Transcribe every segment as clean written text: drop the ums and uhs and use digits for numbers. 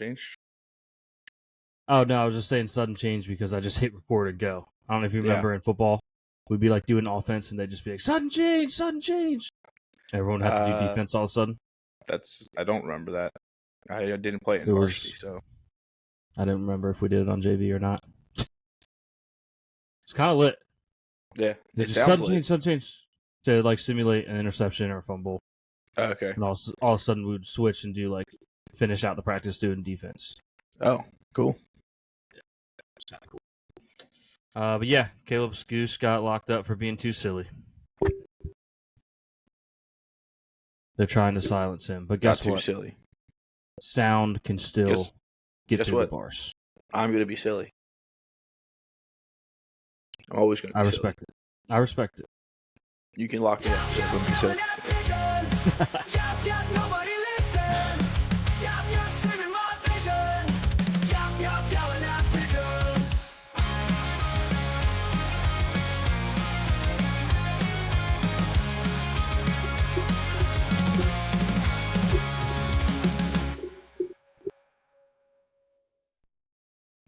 change? Oh, no, I was just saying sudden change because I just hit record and go. I don't know if you remember in football, we'd be like doing offense and they'd just be like, sudden change, sudden change. Everyone had to do defense all of a sudden. I don't remember that. I didn't play in varsity, so. I didn't remember if we did it on JV or not. It's kind of lit. Yeah, it just sounds sudden change to like simulate an interception or a fumble. Oh, okay. And all of a sudden we would switch and do like finish out the practice doing defense. Oh, cool. Yeah, it's kind of cool. But yeah, Caleb's goose got locked up for being too silly. They're trying to silence him, but guess what? Too silly. Sound can still get through the bars. I'm going to be silly. I'm always going to be silly. I respect it. You can lock me up, so I'm going to be silly.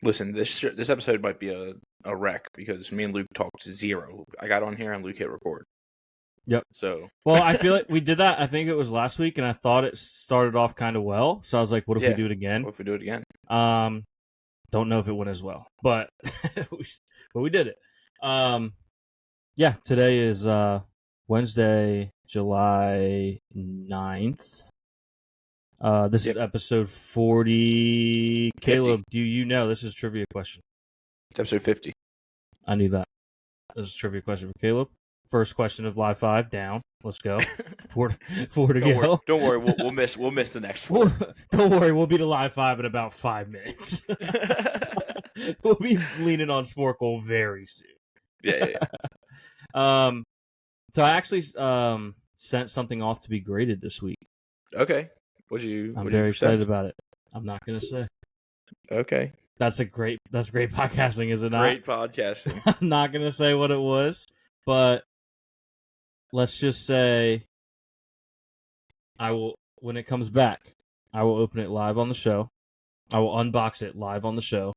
Listen, this episode might be a wreck because me and Luke talked zero. I got on here and Luke hit record. Yep. So. Well, I feel like we did that. I think it was last week, and I thought it started off kind of well. So I was like, "What if we do it again?" What if we do it again? Don't know if it went as well, but we did it. Yeah. Today is Wednesday, July 9th. This is episode 40. 50. Caleb, do you know? This is a trivia question. It's episode 50. I knew that. This is a trivia question for Caleb. First question of Live 5 down. Let's go. Four to go. Don't worry. We'll miss the next one. Don't worry. We'll be to Live 5 in about 5 minutes. We'll be leaning on Sporkle very soon. Yeah. So I actually sent something off to be graded this week. Okay. I'm very excited about it. I'm not going to say. Okay. That's great podcasting, is it not? Great podcasting. I'm not going to say what it was, but let's just say when it comes back, I will open it live on the show. I will unbox it live on the show.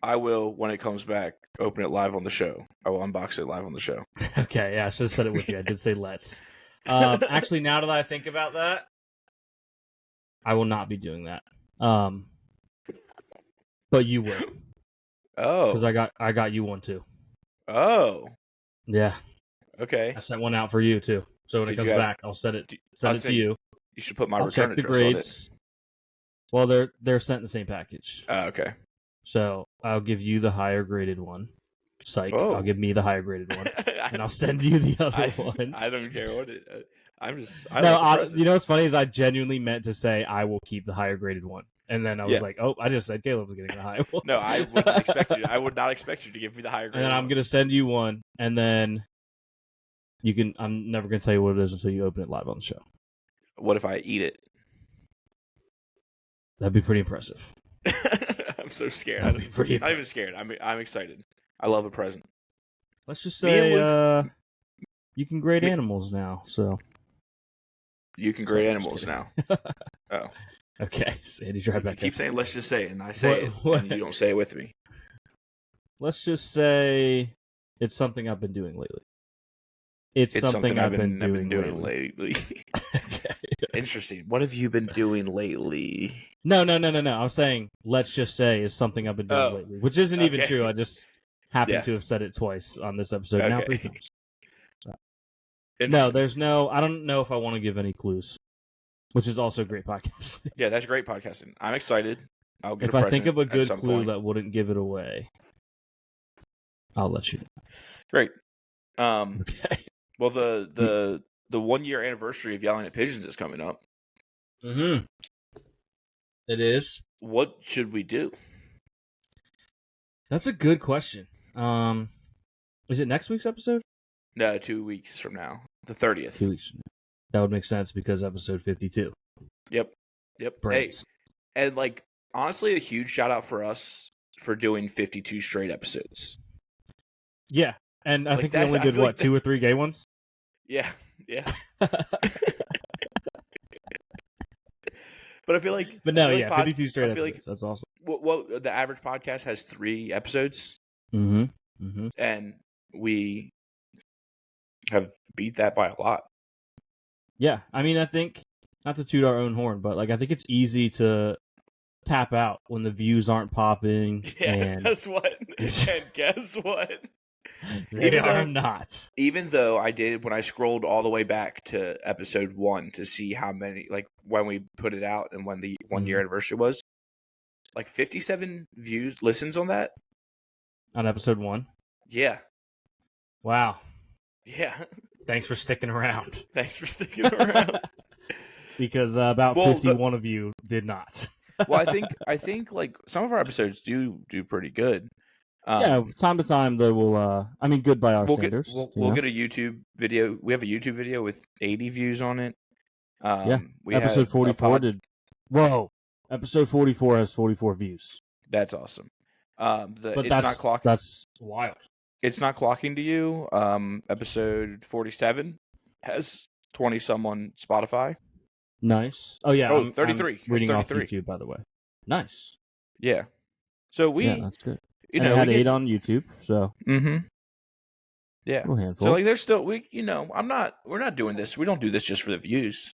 I will, when it comes back, open it live on the show. I will unbox it live on the show. Okay, yeah, I should have said it with you. I did say let's. Actually, now that I think about that, I will not be doing that. But you will. Oh. Because I got you one too. Oh. Yeah. Okay. I sent one out for you too. So when it comes back, I'll send it to you. You should put my I'll return check the address grades. On it. Well, they're sent in the same package. Okay. So I'll give you the higher graded one. Psych. Oh. I'll give me the higher graded one, and I'll send you the other one. I don't care what it. You know what's funny is I genuinely meant to say I will keep the higher graded one, and then I was like, oh, I just said Caleb was getting the high one. No, I wouldn't expect you. I would not expect you to give me the higher graded. And then I'm gonna send you one, and then you can. I'm never gonna tell you what it is until you open it live on the show. What if I eat it? That'd be pretty impressive. I'm so scared. I'm not even scared. I'm excited. I love a present. Let's just say you can grade animals now. So you can grade animals now. Oh, okay. Sandy's right back. You keep saying "let's just say it," and I say it, and you don't say it with me. Let's just say it's something I've been doing lately. It's something I've been doing lately. Okay. Interesting. What have you been doing lately? No. I'm saying let's just say is something I've been doing lately, which isn't even true. I just happen to have said it twice on this episode. Okay. Now 3 times. No, there's no. I don't know if I want to give any clues, which is also great podcasting. Yeah, that's great podcasting. I'm excited. I'll get. If I think of a good clue that wouldn't give it away, I'll let you know. Great. Okay. Well, the 1 year anniversary of Yelling at Pigeons is coming up. Mm-hmm. It is. What should we do? That's a good question. Is it next week's episode? No, 2 weeks from now. The 30th. 2 weeks from now. That would make sense because episode 52. Yep. Brains. Hey, and honestly, a huge shout out for us for doing 52 straight episodes. Yeah. And I think we only did, 2 or 3 gay ones? Yeah. But I feel like, But no, I feel like 52 straight I feel episodes. That's awesome. well, the average podcast has 3 episodes, Mm-hmm. and we have beat that by a lot. Yeah, I mean, I think, not to toot our own horn, but like I think it's easy to tap out when the views aren't popping. Yeah, and guess what? And guess what? They are not. Even though I did, when I scrolled all the way back to episode 1 to see how many, like when we put it out and when the 1 year anniversary was, like 57 listens on that. On episode 1? Yeah. Wow. Yeah. Thanks for sticking around. Thanks for sticking around. Because about 51 of you did not. Well, I think like some of our episodes do pretty good. Yeah, time to time they will. I mean, good by our standards. We'll get a YouTube video. We have a YouTube video with 80 views on it. Yeah, episode 44 did. Whoa, episode 44 has 44 views. That's awesome. But it's not clocking. That's wild. It's not clocking to you. Episode 47 has 20 some on Spotify. Nice. Oh yeah. 33. I'm reading 33. off YouTube, by the way. Nice. Yeah. So that's good. You and know, it had 8 on YouTube. So. Yeah. A handful. So like, there's still we're not doing this. We don't do this just for the views.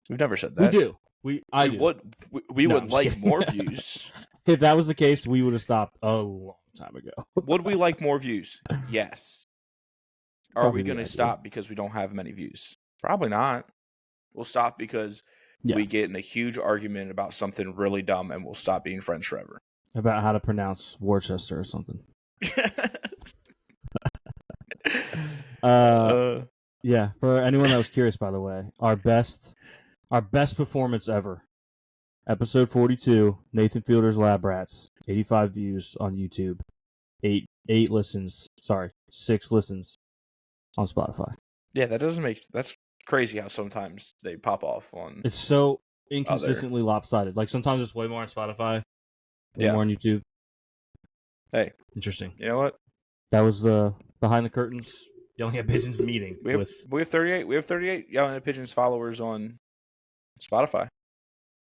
We've never said that. We do. I do. We would like more views. If that was the case, we would have stopped a long time ago. Would we like more views? Yes. Are Probably we going to stop because we don't have many views? Probably not. We'll stop because we get in a huge argument about something really dumb, and we'll stop being friends forever. About how to pronounce Worcester or something. Yeah. For anyone that was curious, by the way, our best performance ever. Episode 42, Nathan Fielder's Lab Rats, 85 views on YouTube, 6 listens on Spotify. Yeah, that's crazy how sometimes they pop off on. It's so inconsistently lopsided. Like sometimes it's way more on Spotify, more on YouTube. Hey, interesting. You know what? That was the behind the curtains Yelling at Pigeons meeting. We have 38. We have 38 Yelling at Pigeons followers on Spotify.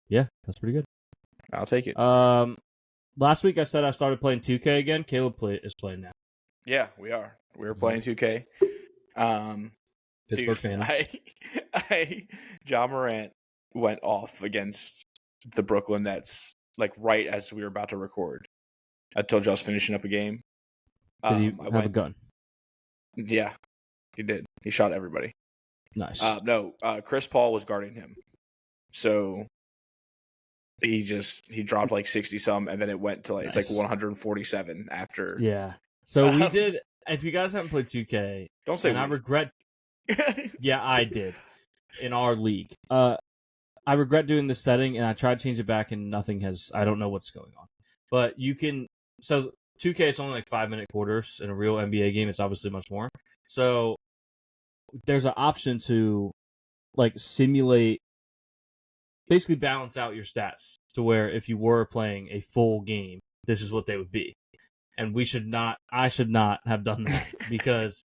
Yeah, that's pretty good. I'll take it. Last week I said I started playing 2K again. Caleb is playing now. Yeah, we are. We're playing 2K. Pittsburgh fans. John Morant went off against the Brooklyn Nets like right as we were about to record. I told you I was finishing up a game. Did he have a gun? Yeah, he did. He shot everybody. Nice. No, Chris Paul was guarding him. So he dropped like 60 some, and then it went to it's like 147 after. Yeah. So we did. If you guys haven't played 2K, don't say. And I regret. Yeah, I did in our league. I regret doing the setting, and I tried to change it back, and nothing has. I don't know what's going on. But you can. So 2K, it's only like 5-minute quarters. In a real NBA game, it's obviously much more. So there's an option to like simulate, basically balance out your stats to where if you were playing a full game, this is what they would be. And I should not have done that because,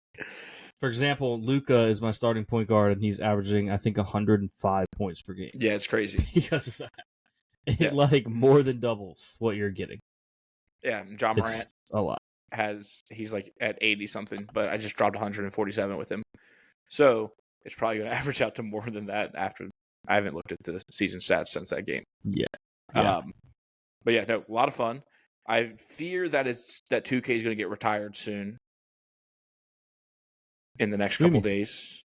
for example, Luka is my starting point guard and he's averaging, I think, 105 points per game. Yeah, it's crazy. Because of that. It like more than doubles what you're getting. Yeah, John Morant. It's a lot. He's like at 80 something, but I just dropped 147 with him. So it's probably going to average out to more than that after. I haven't looked at the season stats since that game. Yeah. But yeah, no, a lot of fun. I fear that 2K is going to get retired soon. In the next couple days.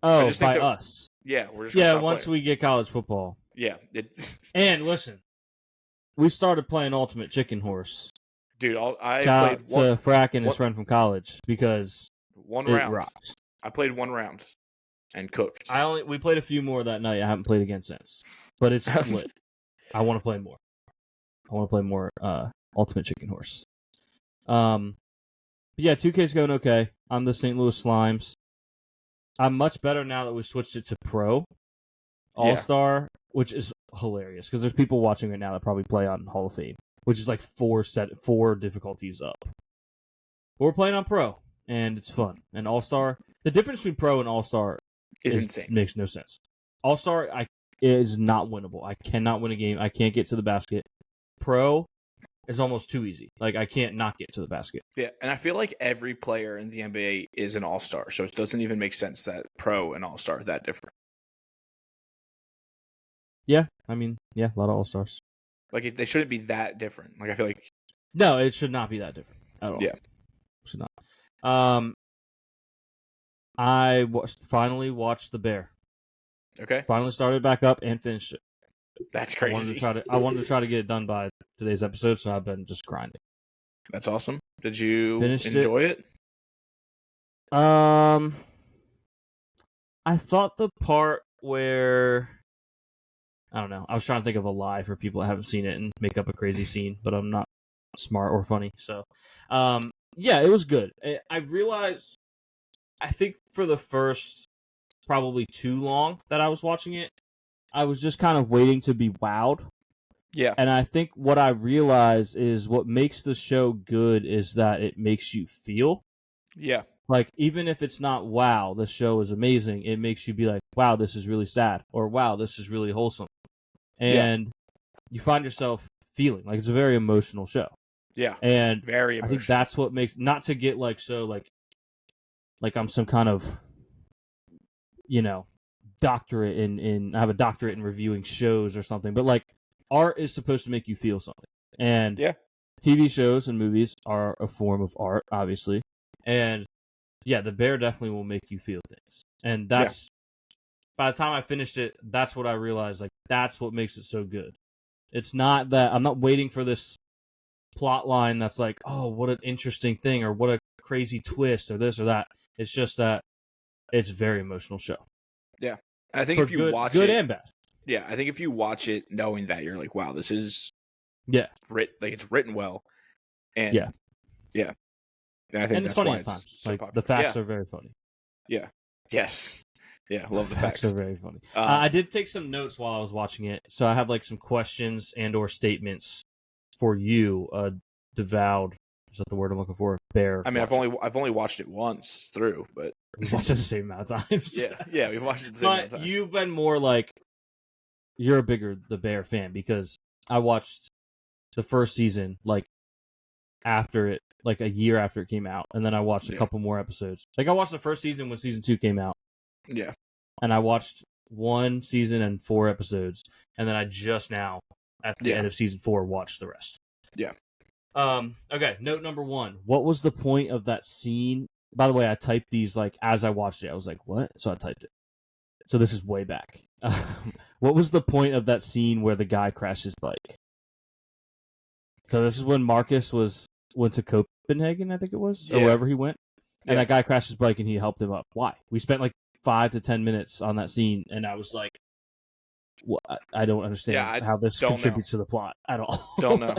Oh, by us. Yeah, we're just once we get college football. Yeah. And listen, we started playing Ultimate Chicken Horse. Dude, I played to Frack and his friend from college because one it round. Rocked. I played one round and cooked. We played a few more that night. I haven't played again since, but it's lit. I want to play more. I want to play more Ultimate Chicken Horse. But yeah, 2K's going okay. I'm the St. Louis Slimes. I'm much better now that we switched it to Pro All-Star, which is hilarious because there's people watching right now that probably play on Hall of Fame, which is like 4 difficulties up. But we're playing on Pro, and it's fun. And All-Star, the difference between Pro and All-Star is insane. Makes no sense. All-Star, is not winnable. I cannot win a game. I can't get to the basket. Pro is almost too easy. Like, I can't not get to the basket. Yeah, and I feel like every player in the NBA is an all-star, so it doesn't even make sense that pro and all-star are that different. Yeah, I mean, yeah, a lot of all-stars. Like, they shouldn't be that different. Like, I feel like... No, it should not be that different at all. Yeah. It should not. I finally watched The Bear. Okay. Finally started back up and finished it. That's crazy. I wanted to try to get it done by today's episode, so I've been just grinding. That's awesome. Did you Finished enjoy it? I thought the part where I don't know. I was trying to think of a lie for people that haven't seen it and make up a crazy scene, but I'm not smart or funny. So, yeah, it was good. I realized, I think for the first probably too long that I was watching it, I was just kind of waiting to be wowed. Yeah. And I think what I realized is what makes the show good is that it makes you feel. Yeah. Like, even if it's not wow, the show is amazing, it makes you be like, wow, this is really sad, or wow, this is really wholesome. And you find yourself feeling like it's a very emotional show. Yeah. And very emotional. I think that's what makes, not to get like so like I'm some kind of, doctorate in I have a doctorate in reviewing shows or something, but like art is supposed to make you feel something. And TV shows and movies are a form of art, obviously. And yeah, The Bear definitely will make you feel things. And that's by the time I finished it, that's what I realized, like that's what makes it so good. It's not that I'm not waiting for this plot line that's like, oh, what an interesting thing or what a crazy twist or this or that. It's just that it's a very emotional show. Yeah. I think if you watch good it, and bad. Yeah, I think if you watch it knowing that, you're like, wow, this is it's written well. And yeah. And I think and it's funny at times. So like popular. The facts are very funny. Yeah. Yes. Yeah, love the facts. Are very funny. I did take some notes while I was watching it, so I have like some questions and or statements for you, devoured. Is that the word I'm looking for? Bear. I mean, I've only watched it once through, but we've watched it the same amount of times. yeah, we've watched it the same amount of times. But you've been more like you're a bigger The Bear fan because I watched the first season like after it, like a year after it came out, and then I watched a couple more episodes. Like I watched the first season when season 2 came out. Yeah. And I watched 1 season and 4 episodes, and then I just now, at the end of season 4, watched the rest. Yeah. Okay, note number 1. What was the point of that scene? By the way, I typed these like as I watched it. I was like, what? So I typed it. So this is way back. What was the point of that scene where the guy crashed his bike? So this is when Marcus went to Copenhagen, I think it was, or wherever he went. And that guy crashed his bike and he helped him up. Why? We spent like 5 to 10 minutes on that scene, and I was like, well, I don't understand how this contributes to the plot at all. Don't know.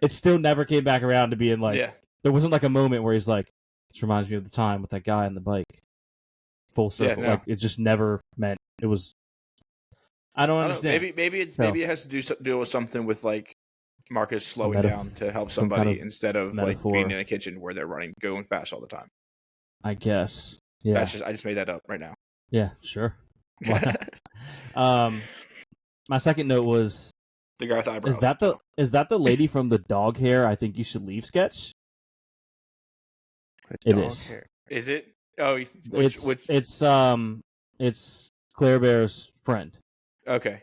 It still never came back around to being like, there wasn't like a moment where he's like, this reminds me of the time with that guy on the bike. Full circle. Like, it just never meant it was. I don't understand. Maybe it has to do with something with like Marcus slowing down to help somebody kind of instead of metaphor. Like being in a kitchen where they're going fast all the time. I guess. Yeah. I just made that up right now. Yeah, sure. My second note was the guy with eyebrows. Is that the lady from the dog hair I think you should leave sketch? It is. Hair. Is it? Oh, it's Claire Bear's friend. Okay.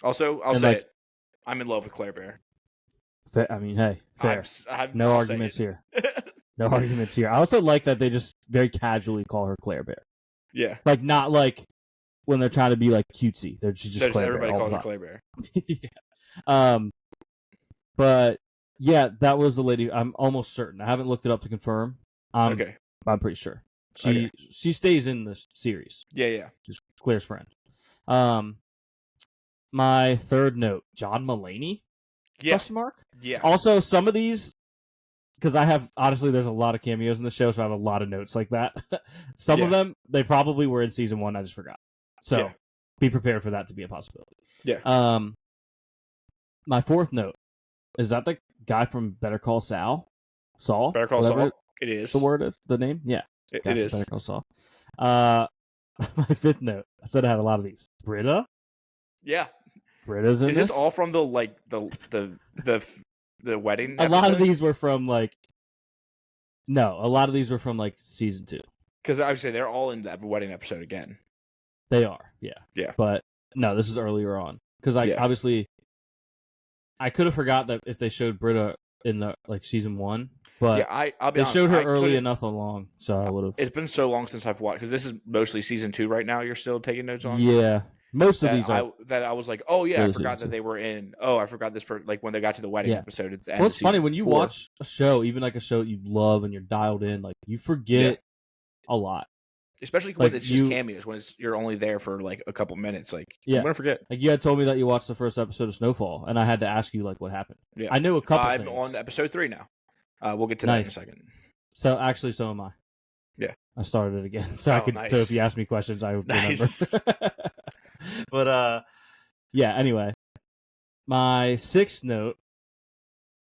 Also, I'll say it. I'm in love with Claire Bear. I mean, hey, fair. No arguments here. No arguments here. I also like that they just very casually call her Claire Bear. Yeah. Like, not like when they're trying to be like cutesy. They're just Claire everybody Bear. Everybody calls her Claire Bear. Yeah. But yeah, that was the lady. I'm almost certain. I haven't looked it up to confirm. Okay. I'm pretty sure. She stays in the series. Yeah. She's Claire's friend. My third note, John Mulaney? Yeah. Question mark? Yeah. Also, some of these, because honestly, there's a lot of cameos in the show, so I have a lot of notes like that. Some of them, they probably were in season 1, I just forgot. So, be prepared for that to be a possibility. Yeah. My fourth note, is that the guy from Better Call Saul? Saul? Better Call Saul? It is. The word is? The name? Yeah. It is. Better Call Saul. My fifth note, I said I had a lot of these. Britta? Yeah. Britta's in Is this? this all from the wedding A episode? lot of these were from like. No, a lot of these were from like season 2. Because I would say they're all in that wedding episode again. They are, yeah. Yeah. But no, this is earlier on because obviously I could have forgot that if they showed Britta in the like season 1, but yeah, I'll be they honest, showed her early enough along, so I would have. It's been so long since I've watched because this is mostly season 2 right now. You're still taking notes on? Yeah, most of these are. I was like, oh yeah, I forgot that 2. they were in. Oh, I forgot this like when they got to the wedding episode at the end. Well, it's funny when you 4. watch a show, even like a show you love and you're dialed in, like you forget a lot. Especially when it's just cameos, when you're only there for like a couple minutes. Like, I'm gonna forget. Like you had told me that you watched the first episode of Snowfall, and I had to ask you like what happened. Yeah, I knew a couple things. I'm on episode 3 now. We'll get to that in a second. So actually, so am I. Yeah, I started it again, so I could. So if you ask me questions, I would remember. But yeah. Anyway, my 6th note.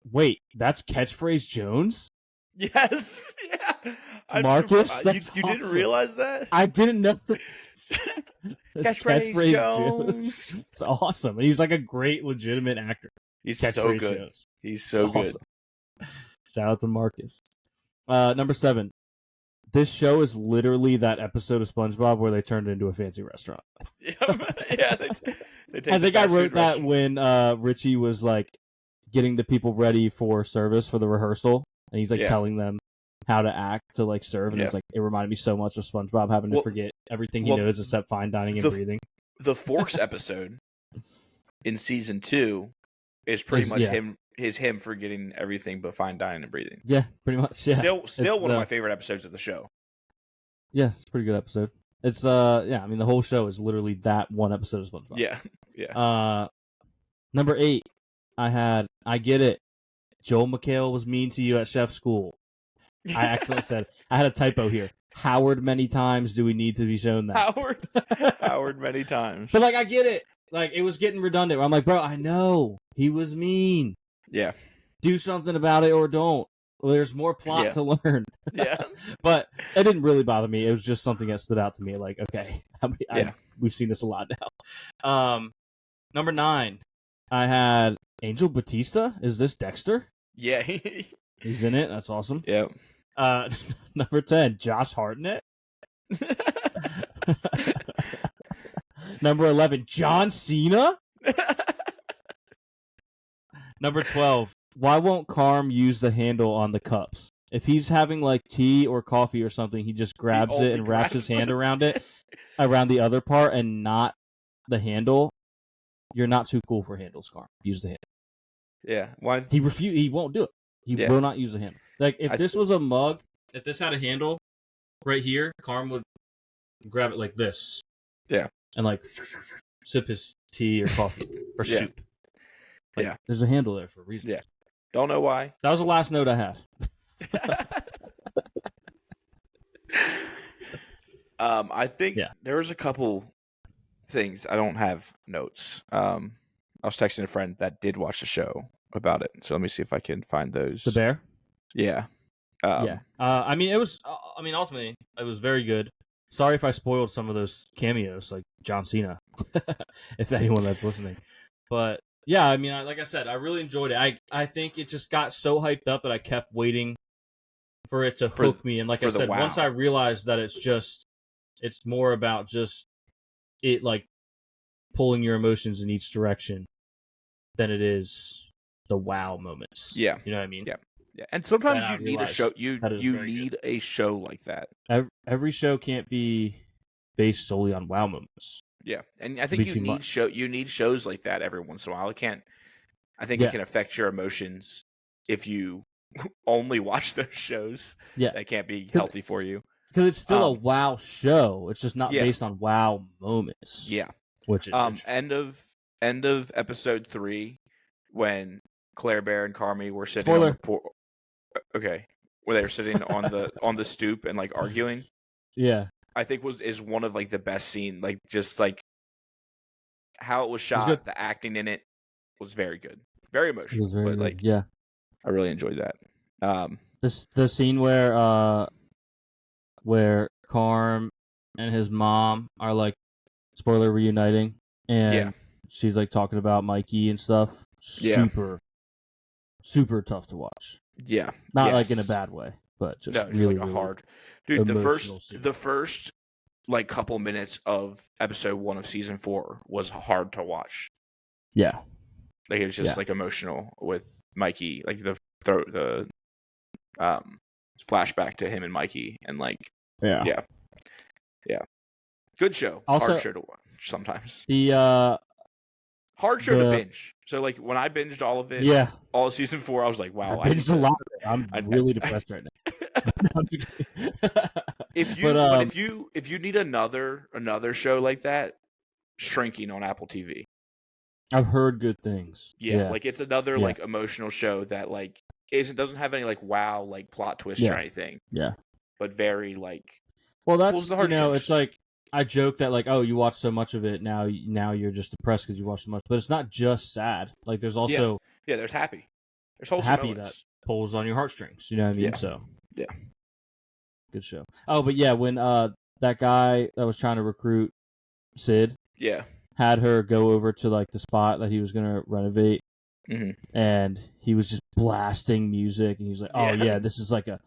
Wait, that's Catchphrase Jones. Yes. Yeah. Marcus, you didn't realize that? I didn't know. Catchphrase Jones. It's awesome. And he's like a great, legitimate actor. He's so good. Jones. He's so good. Awesome. Shout out to Marcus. Number 7. This show is literally that episode of SpongeBob where they turned it into a fancy restaurant. Yeah. I think I wrote that when Richie was like getting the people ready for service for the rehearsal, and he's like telling them how to act to like serve, and it's like it reminded me so much of SpongeBob having to forget everything he knows except fine dining and breathing. The Forks episode in season 2 is pretty much him forgetting everything but fine dining and breathing. Yeah, pretty much. Yeah. Still one of my favorite episodes of the show. Yeah, it's a pretty good episode. It's I mean the whole show is literally that one episode of SpongeBob. Yeah. Number 8, I get it. Joel McHale was mean to you at chef school. I accidentally said I had a typo here. Howard many times do we need to be shown that? Howard many times. But like I get it. Like it was getting redundant. I'm like, bro, I know he was mean. Yeah. Do something about it or don't. Well, there's more plot to learn. Yeah. But it didn't really bother me. It was just something that stood out to me. Like, okay, we've seen this a lot now. Number 9, I had Angel Batista. Is this Dexter? Yeah. He's in it. That's awesome. Yep. Number 10, Josh Hartnett. Number 11, John Cena. Number 12, why won't Carm use the handle on the cups? If he's having like tea or coffee or something, he just grabs it and wraps his hand around it, around the other part, and not the handle. You're not too cool for handles, Carm. Use the handle. Yeah. Why? He won't do it. He will not use the handle. Like if this was a mug, if this had a handle right here, Carm would grab it like this. Yeah. And like sip his tea or coffee or soup. Like, there's a handle there for a reason. Yeah. Don't know why. That was the last note I had. I think there was a couple things. I don't have notes. I was texting a friend that did watch the show about it, so let me see if I can find those. The bear? Yeah. I mean, it was. Ultimately, it was very good. Sorry if I spoiled some of those cameos, like John Cena, if anyone that's listening. But yeah, I mean, like I said, I really enjoyed it. I think it just got so hyped up that I kept waiting for it to hook me. And like I said, once I realized that it's more about just it like pulling your emotions in each direction than it is the wow moments. Yeah, you know what I mean. Yeah. Yeah, and sometimes you need a show. You need a show like that. Every show can't be based solely on wow moments. Yeah, and I think you need shows like that every once in a while. I think it can affect your emotions if you only watch those shows. Yeah, that can't be healthy for you because it's still a wow show. It's just not based on wow moments. Yeah, which is end of episode 3 when Claire Bear and Carmi were sitting on the where they were sitting on the stoop and like arguing. Yeah, I think is one of like the best scene. Like just like how it was shot, the acting in it was very good, very emotional. It was very good. Like I really enjoyed that. The scene where Carm and his mom are like spoiler reuniting, and she's like talking about Mikey and stuff. Super tough to watch. Yeah. Not like in a bad way, but just really, like a really hard. Dude, the first like couple minutes of episode 1 of season 4 was hard to watch. Yeah. Like it was just like emotional with Mikey, like the flashback to him and Mikey, and like yeah. Good show. Also, hard show to watch sometimes. The hard show to binge. So like when I binged all of it, all of season 4, I was like, wow, I binged a lot of it. I'm really depressed right now. if you need another show like that, Shrinking on Apple TV. I've heard good things. Yeah. Like it's another like emotional show that like doesn't have any like wow like plot twists or anything. Yeah. But very like that's it's like I joke that like, oh, you watch so much of it now you're just depressed because you watch so much, but it's not just sad. Like there's also there's happy. There's wholesome happy moments. That pulls on your heartstrings. You know what I mean? Yeah. So yeah, good show. Oh, but yeah, when that guy that was trying to recruit Sid, had her go over to like the spot that he was gonna renovate, and he was just blasting music, and he's like, "Oh yeah, this is like a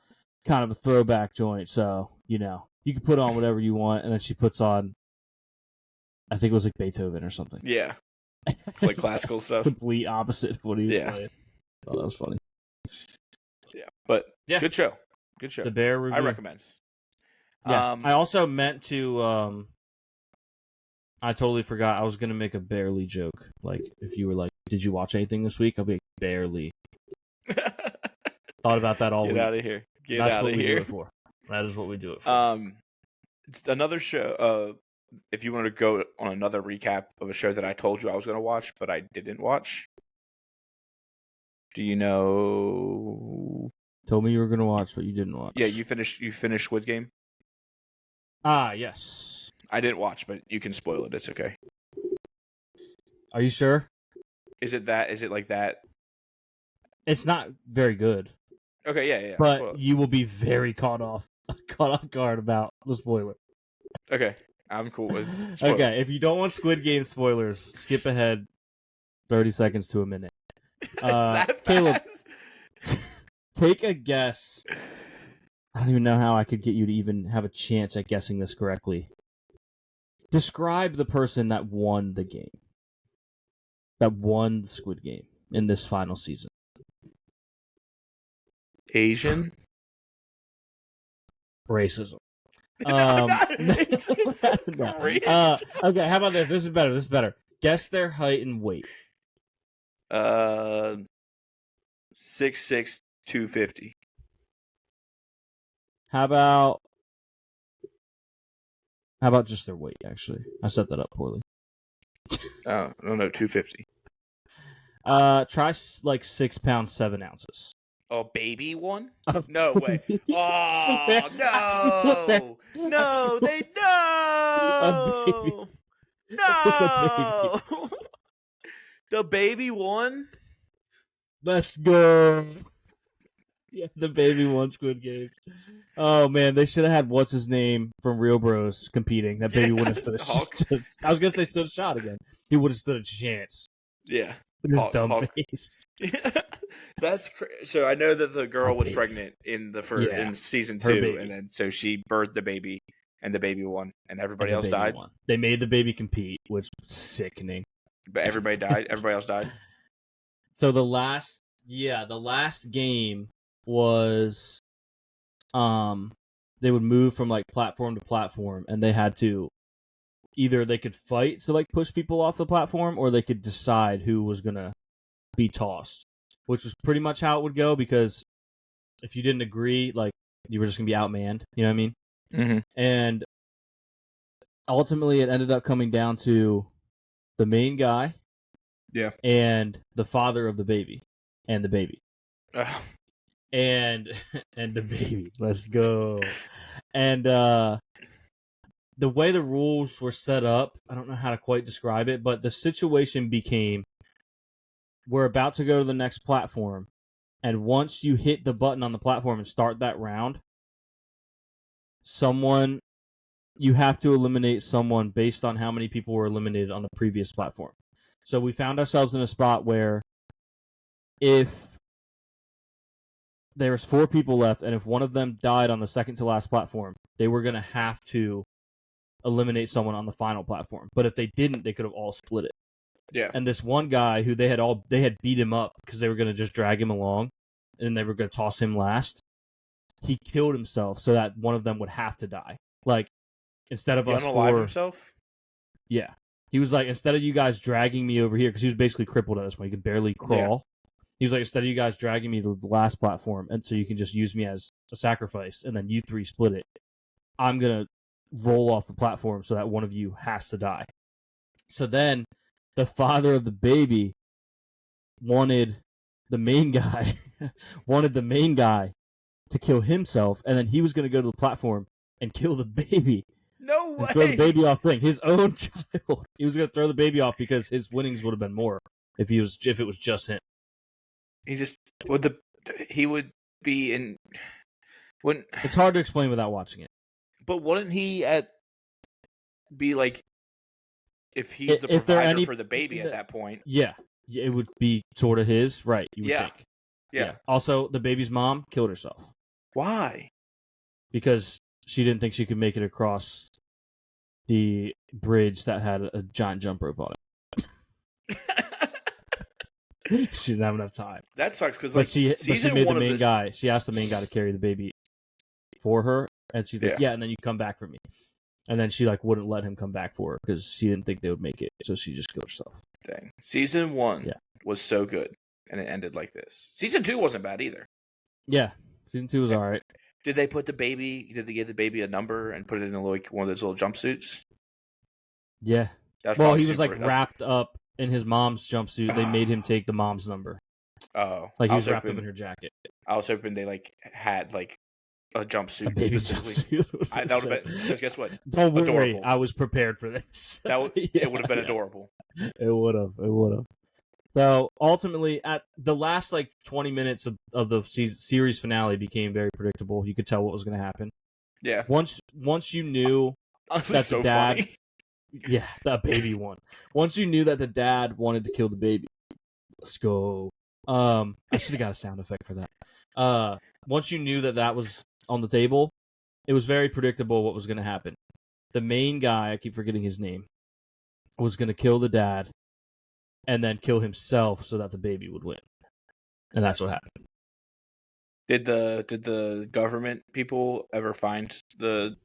kind of a throwback joint, so you can put on whatever you want." And then she puts on, I think it was like Beethoven or something. Yeah, like classical stuff. Complete opposite of what he was playing. Oh, that was funny. Yeah, but good show. Good show. The Bear review. I recommend. Yeah, I also meant to. I totally forgot. I was gonna make a barely joke. Like if you were like, "Did you watch anything this week?" I'll be like, barely. Thought about that all week. Get out of here. Get out of here. That is what we do it for. It's another show. If you want to go on another recap of a show that I told you I was going to watch, but I didn't watch. Do you know? Told me you were going to watch, but you didn't watch. Yeah, you finished Squid Game? Yes. I didn't watch, but you can spoil it. It's okay. Are you sure? Is it that? Is it like that? It's not very good. Okay, yeah. But you will be very caught off guard about the spoiler. Okay, I'm cool with spoilers. Okay, if you don't want Squid Game spoilers, skip ahead 30 seconds to a minute. Caleb, take a guess. I don't even know how I could get you to even have a chance at guessing this correctly. Describe the person that won the game. That won the Squid Game in this final season. Asian? Racism. Okay, how about this? This is better. Guess their height and weight. 6'6", 250. How about just their weight, actually? I set that up poorly. Oh, no, 250. Try like 6 pounds, 7 ounces. Oh, baby one? No way. Oh, no. No, they no. No. The baby one? Let's go. Yeah, the baby won Squid Games. Oh man, they should have had what's his name from Real Bros competing. That baby wouldn't have stood a shot. I was gonna say stood a shot again. He would have stood a chance. Yeah. With his dumb face. That's crazy. So I know that the girl was pregnant in in season 2, and then so she birthed the baby, and the baby won, and everybody else died. They made the baby compete, which was sickening. But everybody died. Everybody else died. So the last game was, they would move from like platform to platform, and they had to either they could fight to like push people off the platform, or they could decide who was gonna be tossed, which was pretty much how it would go. Because if you didn't agree, like you were just gonna be outmanned. You know what I mean? Mm-hmm. And ultimately, it ended up coming down to the main guy, and the father of the baby, and the baby. And the baby. Let's go. And the way the rules were set up, I don't know how to quite describe it, but the situation became, we're about to go to the next platform, and once you hit the button on the platform and start that round, you have to eliminate someone based on how many people were eliminated on the previous platform. So we found ourselves in a spot where if there was 4 people left, and if one of them died on the second to last platform, they were going to have to eliminate someone on the final platform. But if they didn't, they could have all split it. Yeah. And this one guy who they had beat him up because they were going to just drag him along, and they were going to toss him last. He killed himself so that one of them would have to die. Like, instead of us unalive himself? Yeah. He was like, instead of you guys dragging me over here, because he was basically crippled at this point, he could barely crawl. Yeah. He was like, instead of you guys dragging me to the last platform, and so you can just use me as a sacrifice, and then you 3 split it, I'm going to roll off the platform so that one of you has to die. So then, the father of the baby wanted the main guy to kill himself, and then he was going to go to the platform and kill the baby. No way! Throw the baby off thing. His own child. He was going to throw the baby off because his winnings would have been more if it was just him. He would be in. When it's hard to explain without watching it. But wouldn't he be like, if he's the provider for the baby at that point? Yeah, it would be sort of his, right? You would think. Yeah. Also, the baby's mom killed herself. Why? Because she didn't think she could make it across the bridge that had a giant jump rope on it. She didn't have enough time. That sucks because she made the main guy. She asked the main guy to carry the baby for her, and she's like, "Yeah," and then you come back for me. And then she wouldn't let him come back for her because she didn't think they would make it, so she just killed herself. Dang. Season 1 was so good, and it ended like this. Season 2 wasn't bad either. Yeah, season 2 was all right. Did they give the baby a number and put it in one of those little jumpsuits? Yeah. Well, he was wrapped up in his mom's jumpsuit. They made him take the mom's number. Oh. He was wrapped up in her jacket. I was hoping they had a jumpsuit. A baby jumpsuit. That would have been, because guess what? Don't worry, adorable. I was prepared for this. It would have been adorable. It would have. So ultimately, at the last 20 minutes of the series finale became very predictable. You could tell what was going to happen. Yeah. Once you knew that the dad, funny. Yeah, that baby won. Once you knew that the dad wanted to kill the baby, let's go. I should have got a sound effect for that. Once you knew that was on the table, it was very predictable what was going to happen. The main guy, I keep forgetting his name, was going to kill the dad and then kill himself so that the baby would win. And that's what happened. Did the government people ever find the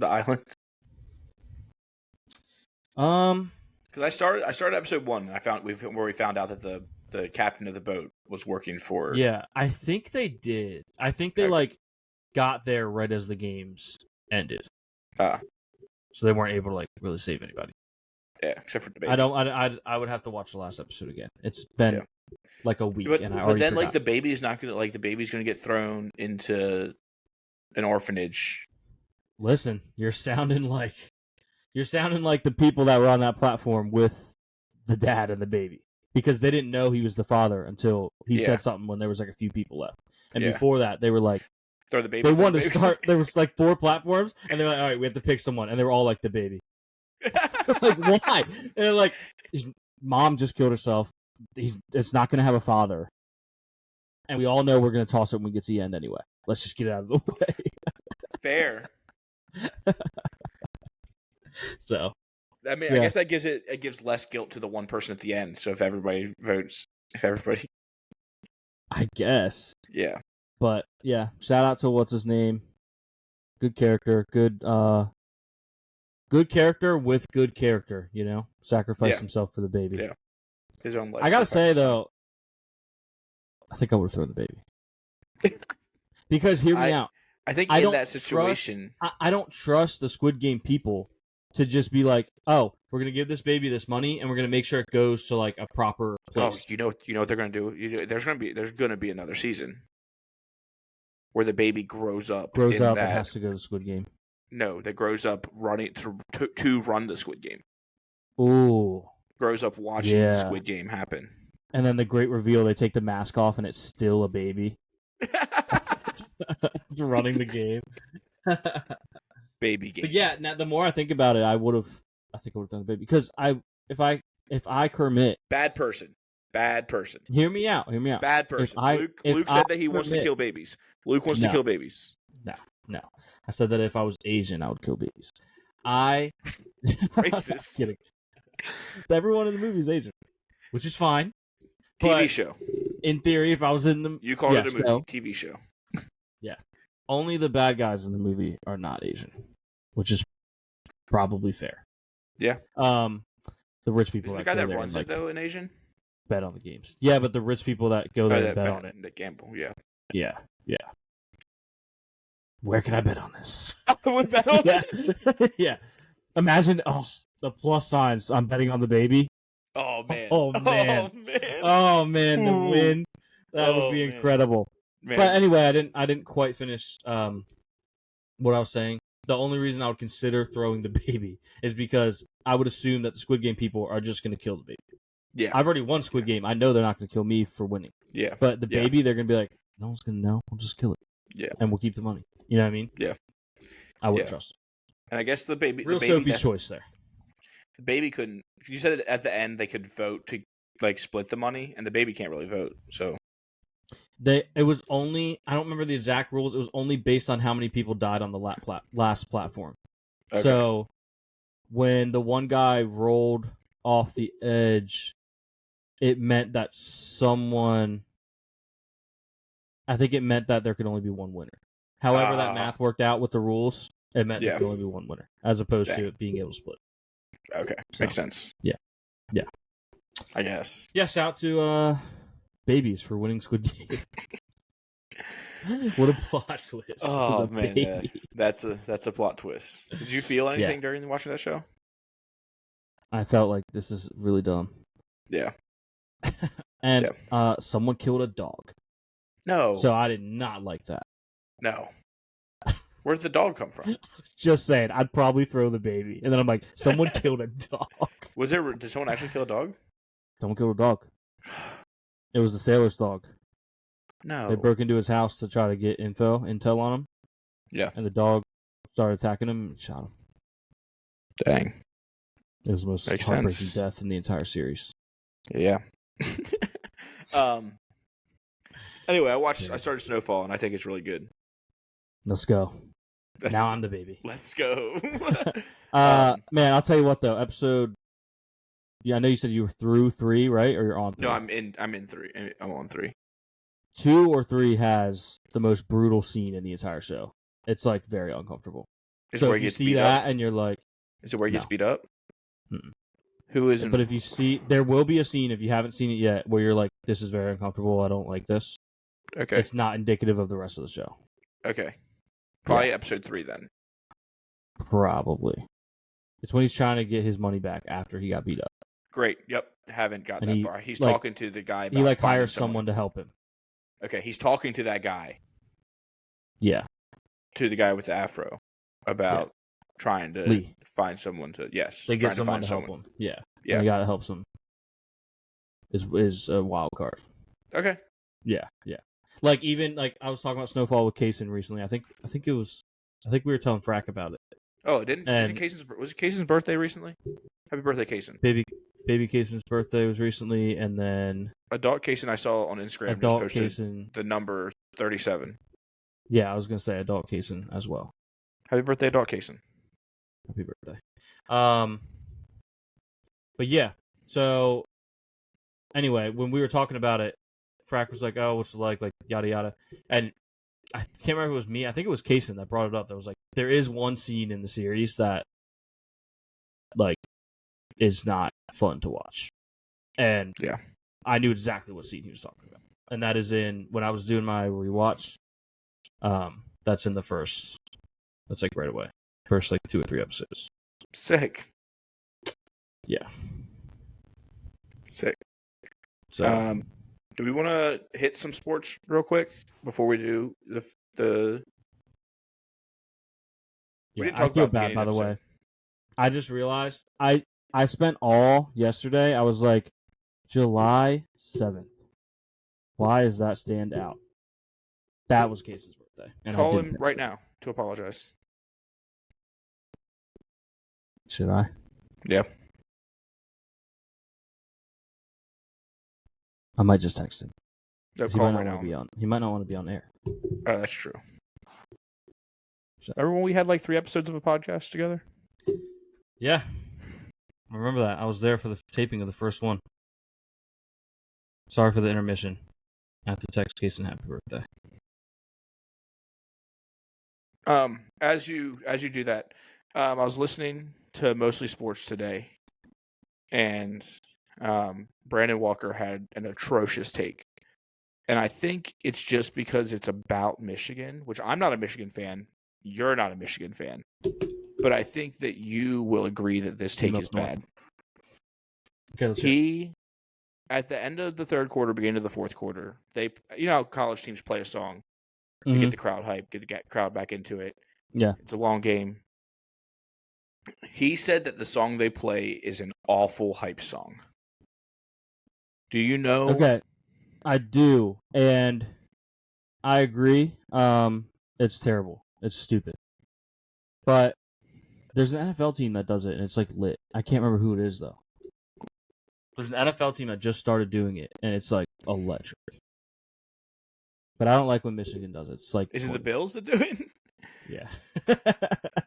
island? Because I started episode 1 and we found out that the captain of the boat was working for. Yeah, I think they did. I think they got there right as the games ended. So they weren't able to really save anybody. Yeah, except for the baby. I would have to watch the last episode again. It's been a week, and I But already then forgot. the baby's not gonna the baby's gonna get thrown into an orphanage. Listen, you're sounding like the people that were on that platform with the dad and the baby, because they didn't know he was the father until he said something when there was a few people left, and before that they were throw the baby. They wanted to start. There was 4 platforms, and they're all right, we have to pick someone, and they were all the baby. Why? And they're his mom just killed herself. It's not going to have a father, and we all know we're going to toss it when we get to the end anyway. Let's just get it out of the way. Fair. So, I mean, I guess that gives less guilt to the one person at the end. So if everybody votes, I guess. Yeah. But yeah, shout out to what's his name. Good character. Good character with good character. Sacrificed himself for the baby. Yeah. His own life. I gotta say though, I think I would have thrown the baby. Because hear me out. I think in that situation, I don't trust the Squid Game people to just be oh, we're gonna give this baby this money and we're gonna make sure it goes to a proper place. Oh, you know what they're gonna do? There's gonna be another season where the baby grows up and has to go to Squid Game. No, that grows up running to run the Squid Game. Ooh. Grows up watching the Squid Game happen. And then the great reveal, they take the mask off and it's still a baby. Running the game. Baby game. But yeah, now the more I think about it, I think I would have done the baby. Because if I if I commit, bad person. Hear me out. Bad person. If Luke said that he wants to kill babies. Luke wants to kill babies. No. I said that if I was Asian, I would kill babies. Racist. Kidding. Everyone in the movie is Asian, which is fine. TV show. In theory, if I was in the... You called it a movie. TV show. Yeah. Only the bad guys in the movie are not Asian, which is probably fair. Yeah. The rich people Isn't the guy that runs it, though, in Asian? Bet on the games. Yeah, but the rich people that go there and bet on it. That gamble, yeah. Yeah. Where can I bet on this? I would bet on it. Yeah. Imagine, the plus signs. I'm betting on the baby. Oh, man. Oh, man. The win. That would be incredible. Man. But anyway, I didn't quite finish what I was saying. The only reason I would consider throwing the baby is because I would assume that the Squid Game people are just going to kill the baby. Yeah. I've already won Squid Game. I know they're not going to kill me for winning. Yeah. But the baby, they're going to be like, no one's going to know. We'll just kill it. Yeah. And we'll keep the money. You know what I mean? Yeah. I wouldn't trust it. And I guess the baby... Real Sophie's choice there. The baby couldn't... You said that at the end they could vote to split the money, and the baby can't really vote, so... It was only... I don't remember the exact rules. It was only based on how many people died on the last platform. Okay. So, when the one guy rolled off the edge, it meant that someone... I think it meant that there could only be one winner. However that math worked out with the rules, it meant there could only be one winner, as opposed to it being able to split. Okay, makes sense. Yeah. I guess. Yeah, shout out to babies for winning Squid Game. What a plot twist! Oh man, that's a plot twist. Did you feel anything during watching that show? I felt like this is really dumb. Yeah. And someone killed a dog. No. So I did not like that. No. Where did the dog come from? Just saying, I'd probably throw the baby. And then I'm like, someone killed a dog. Did someone actually kill a dog? Someone killed a dog. It was the sailor's dog. No. They broke into his house to try to get intel on him. Yeah. And the dog started attacking him and shot him. Dang. It was the most heartbreaking death in the entire series. Yeah. Anyway, I started Snowfall, and I think it's really good. Let's go. Now I'm the baby. Let's go. Man, I'll tell you what though. Episode. Yeah, I know you said you were through 3, right? Or you're on 3? No, I'm in 3. I'm on 3. 2 or 3 has the most brutal scene in the entire show. It's like very uncomfortable. So if you see that and you're like, is it where you get beat up? Mm-mm. Who isn't? But if you see, there will be a scene if you haven't seen it yet where you're like, this is very uncomfortable. I don't like this. Okay. It's not indicative of the rest of the show. Okay. Probably episode 3 then. Probably. It's when he's trying to get his money back after he got beat up. Great. Yep. Haven't gotten that far. He's talking to the guy about he hires someone to help him. Okay, he's talking to that guy. Yeah. To the guy with the afro about trying to find someone to They get someone to help him. Yeah. And the guy that helps him is a wild card. Okay. Yeah. Like even like I was talking about Snowfall with Kaysen recently. I think we were telling Frack about it. Oh, it didn't? Was it Kaysen's birthday recently? Happy birthday, Kaysen. Baby Kaysen's birthday was recently, and then Adult Kaysen I saw on Instagram Adult just posted Kaysen, the number 37. Yeah, I was gonna say Adult Kaysen as well. Happy birthday, Adult Kaysen. Happy birthday. But yeah, so anyway, when we were talking about it, Frack was like, "Oh, what's it like yada yada," and I can't remember if it was me. I think it was Kaysen that brought it up. That was like, there is one scene in the series that like is not fun to watch, and I knew exactly what scene he was talking about, and that is when I was doing my rewatch. That's in the first. That's like right away. First like 2 or 3 episodes. Sick. Yeah. Sick. So, do we want to hit some sports real quick before we do the? We didn't talk about bad, by the way. I just realized I spent all yesterday. I was like, July 7th. Why does that stand out? That was Casey's birthday. And call him right now to apologize. Should I? Yeah. I might just text him. No, He might not want to be on. He might not want to be on air. Oh, that's true. So. Remember when we had like 3 episodes of a podcast together? Yeah, I remember that. I was there for the taping of the first one. Sorry for the intermission. I have to text Jason happy birthday. As you do that, I was listening to Mostly Sports today, and Brandon Walker had an atrocious take. And I think it's just because it's about Michigan, which I'm not a Michigan fan. You're not a Michigan fan. But I think that you will agree that this take is bad. Okay, let's hear. At the end of the third quarter, beginning of the fourth quarter, how college teams play a song to get the crowd hyped, get the crowd back into it. Yeah. It's a long game. He said that the song they play is an awful hype song. Do you know? Okay, I do, and I agree. It's terrible. It's stupid. But there's an NFL team that does it, and it's like lit. I can't remember who it is though. There's an NFL team that just started doing it, and it's like electric. But I don't like when Michigan does it. It's like, is it the Bills that do it? Yeah.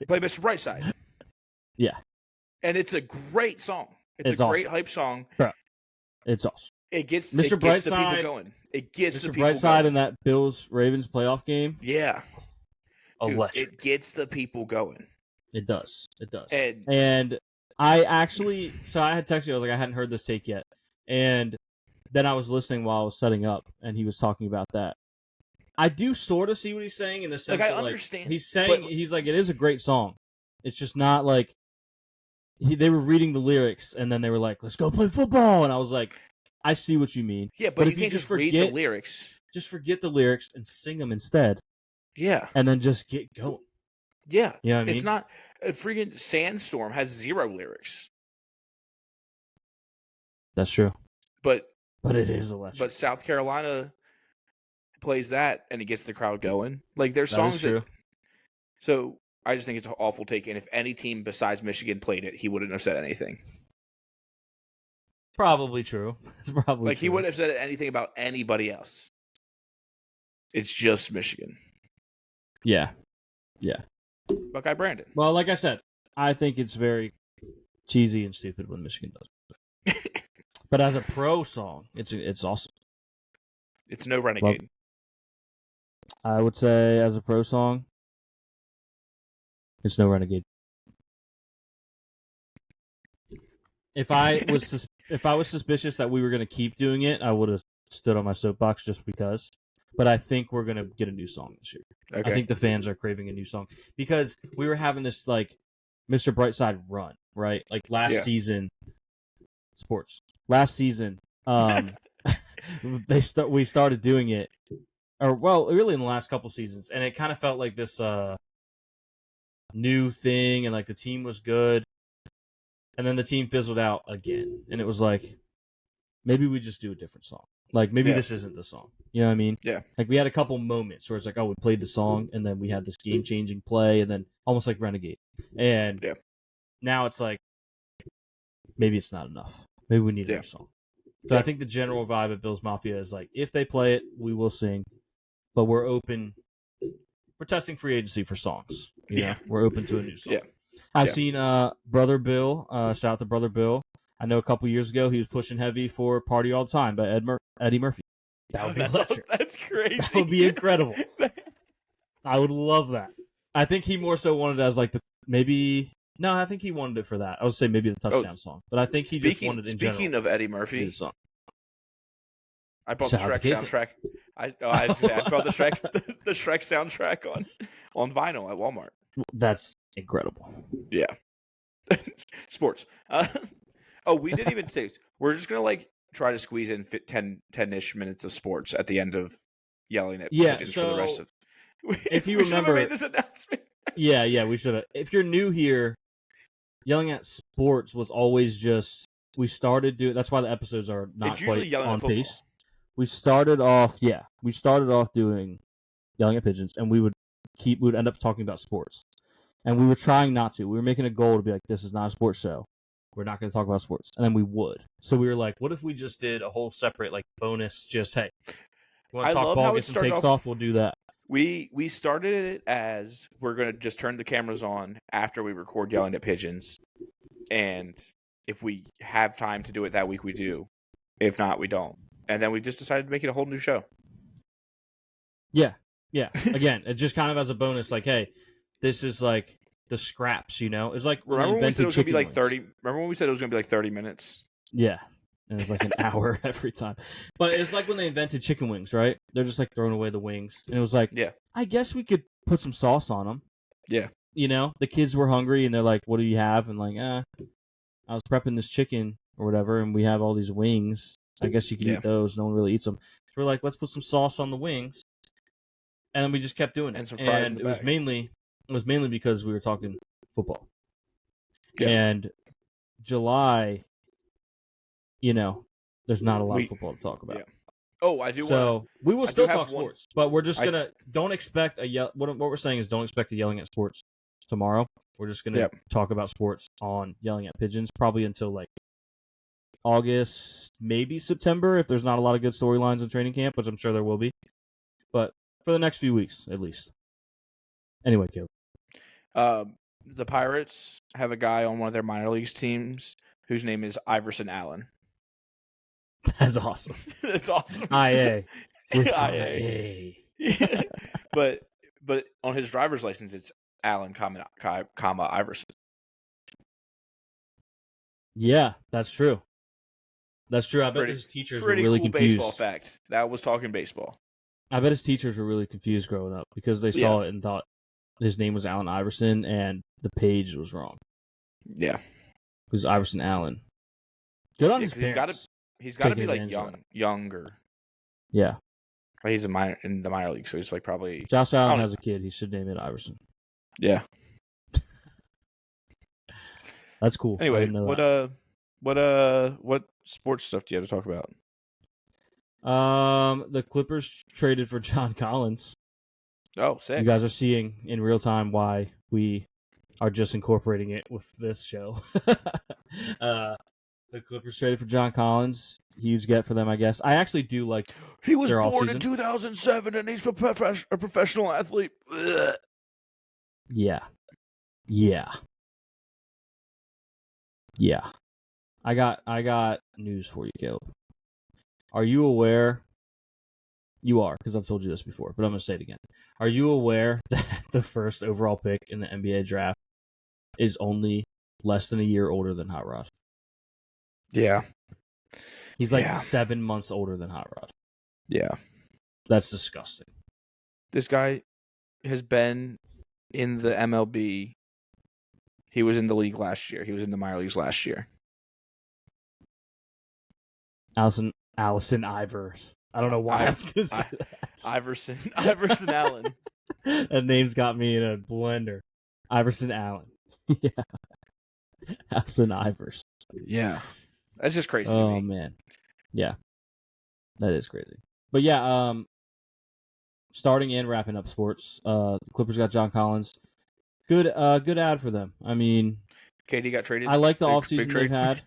Play Mr. Brightside. Yeah. And it's a great song. It's a great hype song. Bro, it's awesome. It gets the people going. It gets the people going. Mr. Brightside in that Bills-Ravens playoff game. Yeah. Electric. It gets the people going. It does. And I actually, so I had texted you, I was like, I hadn't heard this take yet. And then I was listening while I was setting up, and he was talking about that. I do sort of see what he's saying in the sense that, I understand. He's saying, he's like, it is a great song. It's just not like, they were reading the lyrics, and then they were like, let's go play football. And I was like, I see what you mean. Yeah, but you can't just read the lyrics. Just forget the lyrics and sing them instead. Yeah. And then just get going. Yeah. You know what I mean? It's not, a freaking Sandstorm has 0 lyrics. That's true. But it is electric. But South Carolina plays that, and it gets the crowd going. Like, there's songs that... So, I just think it's an awful take, and if any team besides Michigan played it, he wouldn't have said anything. Probably true. It's probably true. He wouldn't have said anything about anybody else. It's just Michigan. Yeah. Buckeye Brandon. Well, like I said, I think it's very cheesy and stupid when Michigan does it. But as a pro song, it's awesome. It's no Renegade. Well, I would say as a pro song, it's no Renegade. If I was suspicious that we were going to keep doing it, I would have stood on my soapbox just because. But I think we're going to get a new song this year. Okay. I think the fans are craving a new song because we were having this like Mr. Brightside run, right? Like last season, sports. Last season, we started doing it, or well, really in the last couple seasons, and it kind of felt like this new thing, and like the team was good, and then the team fizzled out again, and it was like maybe we just do a different song. Like maybe this isn't the song. You know what I mean? Yeah. Like we had a couple moments where it's like, oh, we played the song, and then we had this game-changing play, and then almost like Renegade, and now it's like maybe it's not enough. Maybe we need a new song. So I think the general vibe of Bills Mafia is like, if they play it, we will sing, but we're open. We're testing free agency for songs. You know? We're open to a new song. Yeah. I've seen Brother Bill. Shout out to Brother Bill. I know a couple years ago he was pushing heavy for "Party All the Time" by Eddie Murphy. That would be electric. That's crazy. That would be incredible. I would love that. I think he more so wanted it as like No, I think he wanted it for that. I would say maybe the touchdown song, but I think he just wanted it in general. Speaking of Eddie Murphy, song. I bought the Shrek soundtrack. I bought the Shrek soundtrack on vinyl at Walmart. That's incredible. Yeah. Sports. We didn't even say. We're just gonna like try to squeeze in 10-ish minutes of sports at the end of yelling at Pigeons for the rest of. If you remember, made this announcement. Yeah, we should have. If you're new here, yelling at sports was always just we started doing. That's why the episodes are not quite on pace. We started off doing yelling at pigeons, and we would end up talking about sports, and we were trying not to. We were making a goal to be like, this is not a sports show, we're not going to talk about sports. And then we would. So we were like, what if we just did a whole separate like bonus, just, hey, you want to talk ball, get some takes off, we'll do that. We started it as we're going to just turn the cameras on after we record Yelling at Pigeons. And if we have time to do it that week, we do. If not, we don't. And then we just decided to make it a whole new show. Yeah. Yeah. Again, it just kind of as a bonus, like, hey, this is like the scraps, you know? It's like remember when we said it was going to be like 30? Remember when we said it was going to be like 30 minutes? Yeah. And it's like an hour every time. But it's like when they invented chicken wings, right? They're just like throwing away the wings. And it was like, yeah, I guess we could put some sauce on them. Yeah. You know, the kids were hungry and they're like, what do you have? And like, I was prepping this chicken or whatever, and we have all these wings. I guess you can eat those. No one really eats them. So we're like, let's put some sauce on the wings. And then we just kept doing it. And some fries in the it was mainly because we were talking football. Yeah. And July, you know, there's not a lot of football to talk about. Yeah. Oh, I do. So we will still talk sports, but we're just gonna don't expect what we're saying is don't expect a Yelling at Sports tomorrow. We're just gonna talk about sports on Yelling at Pigeons probably until like August, maybe September, if there's not a lot of good storylines in training camp, which I'm sure there will be. But for the next few weeks, at least. Anyway, Caleb. The Pirates have a guy on one of their minor leagues teams whose name is Iverson Allen. That's awesome. That's awesome. IA. IA. But on his driver's license, it's Allen, Iverson. Yeah, that's true. That's true. I bet his teachers were really cool confused. Baseball fact. That was talking baseball. I bet his teachers were really confused growing up because they saw it and thought his name was Allen Iverson and the page was wrong. Yeah. It was Iverson Allen. Good on his parents. He's got to be like younger. Yeah. But he's in the minor league, so he's like probably. Josh Allen has a kid. He should name it Iverson. Yeah. That's cool. Anyway, what sports stuff do you have to talk about? The Clippers traded for John Collins. Oh, sick. You guys are seeing in real time why we are just incorporating it with this show. The Clippers traded for John Collins. Huge get for them, I guess. I actually do like. He was born in 2007, and he's a professional athlete. Ugh. Yeah. I got news for you, Caleb. Are you aware? You are, because I've told you this before, but I'm going to say it again. Are you aware that the first overall pick in the NBA draft is only less than a year older than Hot Rod? Yeah. He's like 7 months older than Hot Rod. Yeah. That's disgusting. This guy has been in the MLB. He was in the league last year. He was in the minor leagues last year. Allison Ivers. I don't know why I was going to say that. Iverson Allen. That name's got me in a blender. Iverson Allen. Yeah. Allison Ivers. Yeah. That's just crazy. Oh, man. Yeah. That is crazy. But yeah, starting and wrapping up sports. The Clippers got John Collins. Good ad for them. I mean, KD got traded. I like the offseason they've had.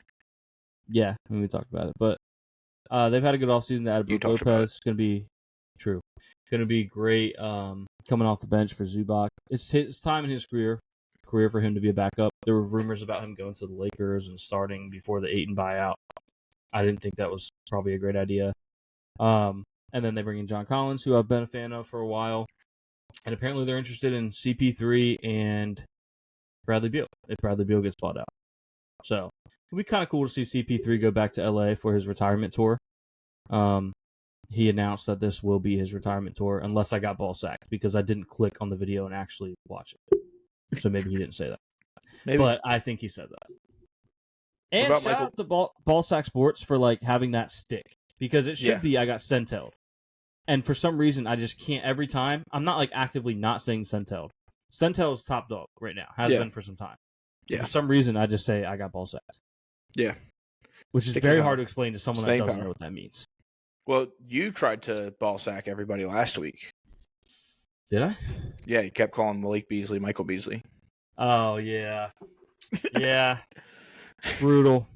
Yeah, I mean, we talked about it. But they've had a good offseason. They added Brook Lopez. It's going to be true. It's going to be great coming off the bench for Zubac. It's his time in his career for him to be a backup. There were rumors about him going to the Lakers and starting before the Ayton buyout. I didn't think that was probably a great idea. And then they bring in John Collins, who I've been a fan of for a while. And apparently they're interested in CP3 and Bradley Beal, if Bradley Beal gets bought out. So it'll be kind of cool to see CP3 go back to LA for his retirement tour. He announced that this will be his retirement tour, unless I got ball sacked, because I didn't click on the video and actually watch it. So maybe he didn't say that. Maybe. But I think he said that. And shout out to Ball Sack Sports for like having that stick, because it should be I got Centelled. And for some reason, I just can't every time. I'm not like actively not saying Centelled. Centelled is top dog right now. Has been for some time. Yeah. For some reason, I just say I got ball sacks. Yeah. Which is very hard to explain to someone that doesn't know what that means. Well, you tried to ball sack everybody last week. Did I? Yeah, you kept calling Malik Beasley Michael Beasley. Oh, yeah. Yeah. Brutal.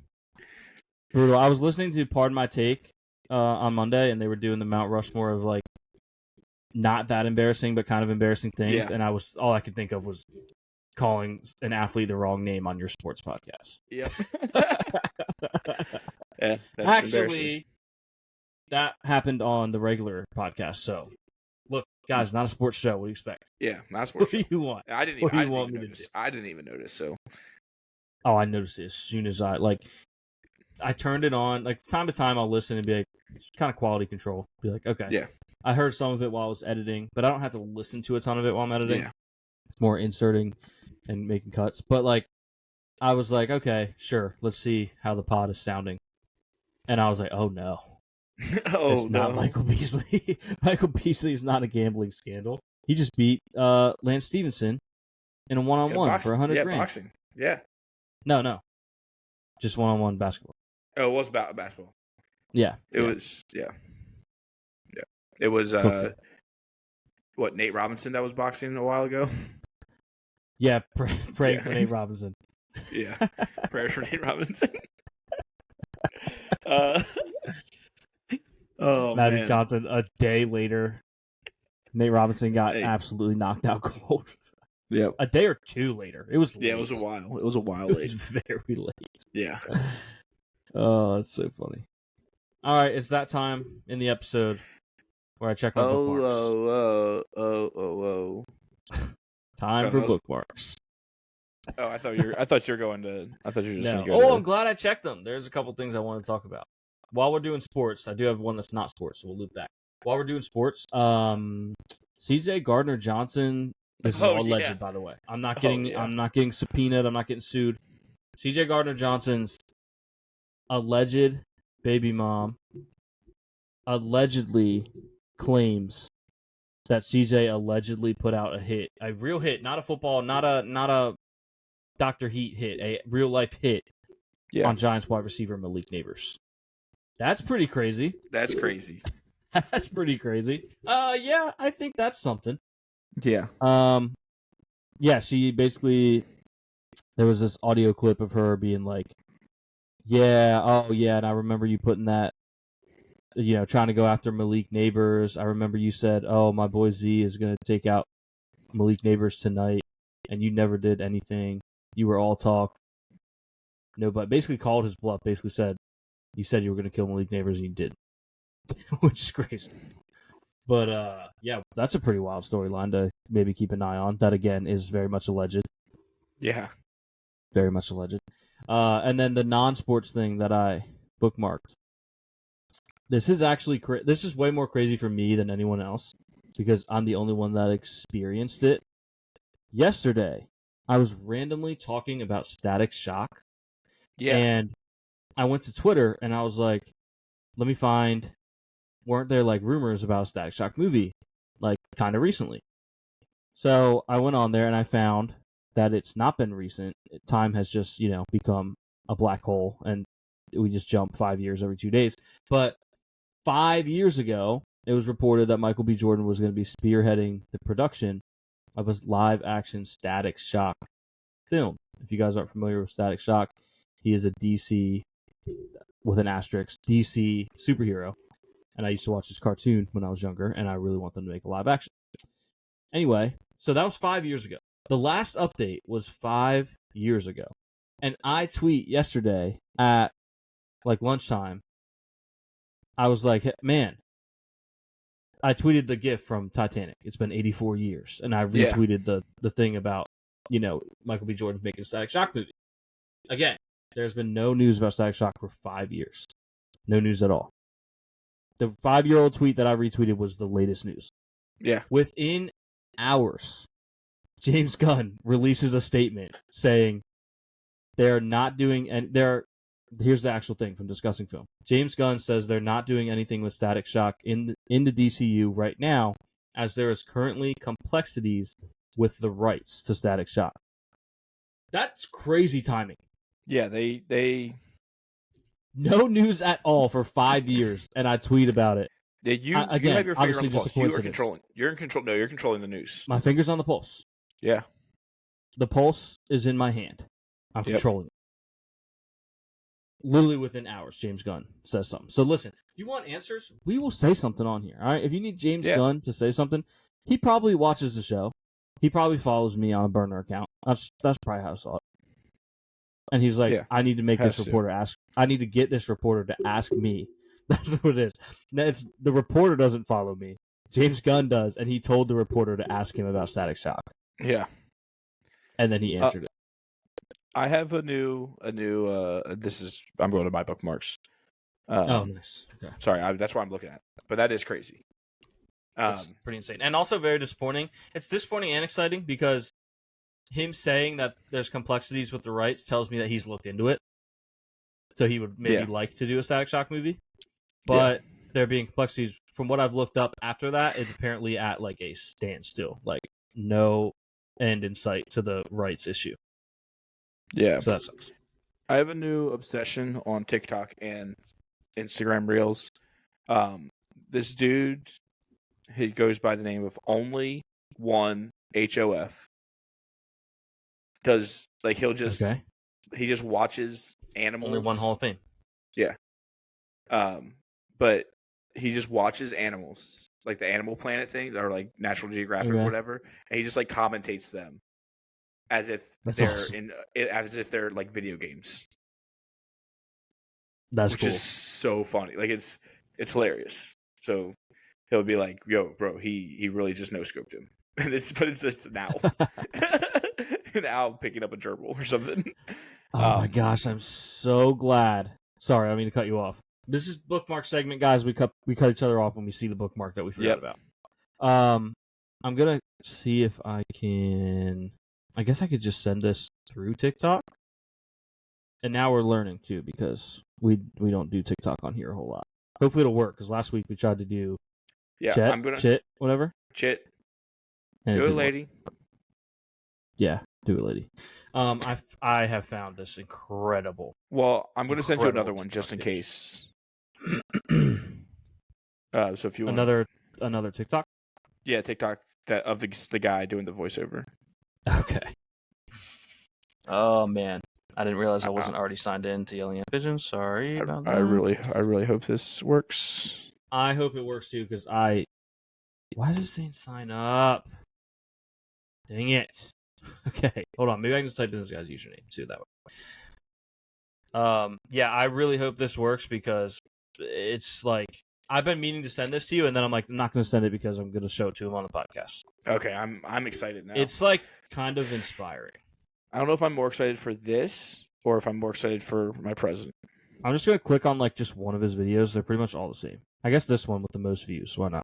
I was listening to Pardon My Take on Monday, and they were doing the Mount Rushmore of like not that embarrassing, but kind of embarrassing things. And all I could think of was calling an athlete the wrong name on your sports podcast. Yep. Yeah, that's actually, that happened on the regular podcast. So, look, guys, not a sports show. What do you expect? Yeah, not a sports show. What do you want? I didn't even notice. So, I noticed it as soon as I turned it on. Like time to time, I'll listen and be like, it's kind of quality control. Be like, okay, yeah. I heard some of it while I was editing, but I don't have to listen to a ton of it while I'm editing. Yeah. It's more inserting and making cuts. But like, I was like, okay, sure, let's see how the pod is sounding. And I was like, oh no. It's not Michael Beasley. Michael Beasley is not a gambling scandal. He just beat Lance Stevenson in a one-on-one for $100,000. Yeah, boxing. Yeah. No. Just one-on-one basketball. Oh, it was about basketball. Yeah. It was, yeah. Yeah. It was, Nate Robinson that was boxing a while ago? Yeah, praying for Nate Robinson. Yeah. Prayers for Nate Robinson. Magic Johnson, a day later, Nate Robinson got absolutely knocked out cold. Yep. A day or two later. It was late. Yeah, it was a while. It was a while late. It was very late. Yeah. Oh, that's so funny. All right, it's that time in the episode where I check my bookmarks. Time for bookmarks. Oh, I thought you were going to. I thought you were just going to go. I'm glad I checked them. There's a couple things I want to talk about. While we're doing sports, I do have one that's not sports, so we'll loop back. While we're doing sports, CJ Gardner-Johnson. This is all alleged, by the way. I'm not getting subpoenaed. I'm not getting sued. CJ Gardner-Johnson's alleged baby mom allegedly claims that CJ allegedly put out a real hit, not a football, not a Dr. Heat hit, a real life hit on Giants wide receiver Malik Neighbors. That's pretty crazy. That's crazy. That's pretty crazy. Yeah, I think that's something. Yeah. Yeah, she basically, there was this audio clip of her being like, yeah, and I remember you putting that, trying to go after Malik Neighbors. I remember you said, oh, my boy Z is going to take out Malik Neighbors tonight, and you never did anything. You were all talk. No, but basically called his bluff, basically said, you said you were going to kill Malik Neighbors, and you did. Which is crazy. But, yeah, that's a pretty wild storyline to maybe keep an eye on. That, again, is very much alleged. Yeah. Very much alleged. And then the non-sports thing that I bookmarked. This is actually this is way more crazy for me than anyone else because I'm the only one that experienced it. Yesterday, I was randomly talking about Static Shock. Yeah. And I went to Twitter and I was like, let me find, weren't there like rumors about a Static Shock movie like kind of recently? So I went on there and I found that it's not been recent. Time has just, become a black hole and we just jump 5 years every 2 days. But 5 years ago, it was reported that Michael B. Jordan was going to be spearheading the production of a live-action Static Shock film. If you guys aren't familiar with Static Shock, he is a DC, with an asterisk, DC superhero. And I used to watch this cartoon when I was younger, and I really want them to make a live action. Anyway, so that was 5 years ago. The last update was 5 years ago. And I tweet yesterday at like lunchtime. I was like, man, I tweeted the GIF from Titanic. It's been 84 years. And I retweeted the thing about, Michael B. Jordan making a Static Shock movie. Again, there's been no news about Static Shock for 5 years. No news at all. The 5-year-old tweet that I retweeted was the latest news. Yeah. Within hours, James Gunn releases a statement saying they're not doing, and here's the actual thing from Discussing Film. James Gunn says they're not doing anything with Static Shock in the DCU right now, as there is currently complexities with the rights to Static Shock. That's crazy timing. Yeah, they no news at all for 5 years, and I tweet about it. Yeah, you have your finger on the pulse. You're in control. No, you're controlling the news. My finger's on the pulse. Yeah. The pulse is in my hand. I'm controlling it. literally within hours, James Gunn says something. So listen, if you want answers, we will say something on here. All right. If you need James Gunn to say something, he probably watches the show. He probably follows me on a burner account. That's probably how I saw it. And he's like, I need to make this reporter ask. I need to get this reporter to ask me. That's what it is. The reporter doesn't follow me. James Gunn does, and he told the reporter to ask him about Static Shock. Yeah. And then he answered it. I have a new. I'm going to my bookmarks. Nice. Okay. Sorry, that's what I'm looking at. But that is crazy. It's pretty insane, and also very disappointing. It's disappointing and exciting because him saying that there's complexities with the rights tells me that he's looked into it. So he would maybe like to do a Static Shock movie, but there being complexities. From what I've looked up after that, it's apparently at like a standstill, like no end in sight to the rights issue. Yeah, so that sucks. I have a new obsession on TikTok and Instagram Reels. This dude, he goes by the name of Only One HOF. Does like he just watches animals. Only One Hall of Fame. Yeah. But he just watches animals, like the Animal Planet thing, or like National Geographic or whatever, and he just like commentates them as if they're like video games. Which is so funny. Like it's hilarious. So he'll be like, "Yo, bro, he really just no scoped him," and it's just an owl, an owl picking up a gerbil or something. Oh my gosh, I'm so glad. Sorry, I don't mean to cut you off. This is bookmark segment, guys. We cut each other off when we see the bookmark that we forgot about. I'm gonna see if I can. I guess I could just send this through TikTok. And now we're learning too because we don't do TikTok on here a whole lot. Hopefully it'll work because last week we tried to do chit, whatever. Chit. Do it, lady. Yeah, do it, lady. I have found this incredible. Well, I'm going to send you another one just in case. So if you want another TikTok. Yeah, TikTok of the guy doing the voiceover. Okay. Oh man, I didn't realize I wasn't already signed in to Yelling at Pigeons. Sorry about that. I really hope this works. I hope it works too because why is it saying sign up? Dang it. Okay, hold on. Maybe I can just type in this guy's username. See it that way. Yeah, I really hope this works because it's like I've been meaning to send this to you, and then I'm like, I'm not going to send it because I'm going to show it to him on the podcast. Okay, I'm excited now. It's like kind of inspiring. I don't know if I'm more excited for this or if I'm more excited for my present. I'm just going to click on like just one of his videos. They're pretty much all the same. I guess this one with the most views. Why not?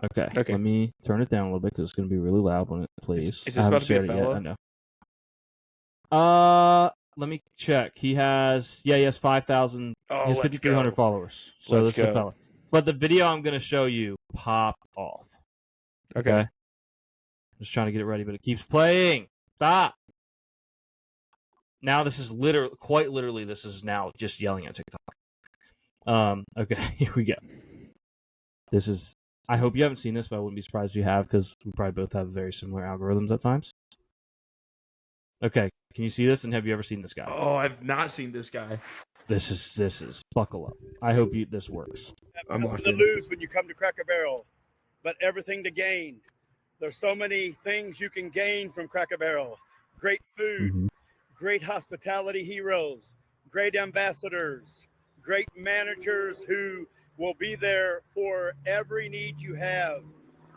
Okay. Let me turn it down a little bit because it's going to be really loud when it plays. Is this about to be a fella? I know. Let me check. He has 5,000. He has 5,300 followers. So this is a fella. But the video I'm going to show you popped off. Okay. Just trying to get it ready, but it keeps playing. Stop. Now this is quite literally, this is now just yelling at TikTok. Okay, here we go. This is. I hope you haven't seen this, but I wouldn't be surprised if you have because we probably both have very similar algorithms at times. Okay, can you see this? And have you ever seen this guy? Oh, I've not seen this guy. This is buckle up. I hope this works. I'm nothing to lose when you come to Cracker Barrel, but everything to gain. There's so many things you can gain from Cracker Barrel. Great food, great hospitality heroes, great ambassadors, great managers who will be there for every need you have.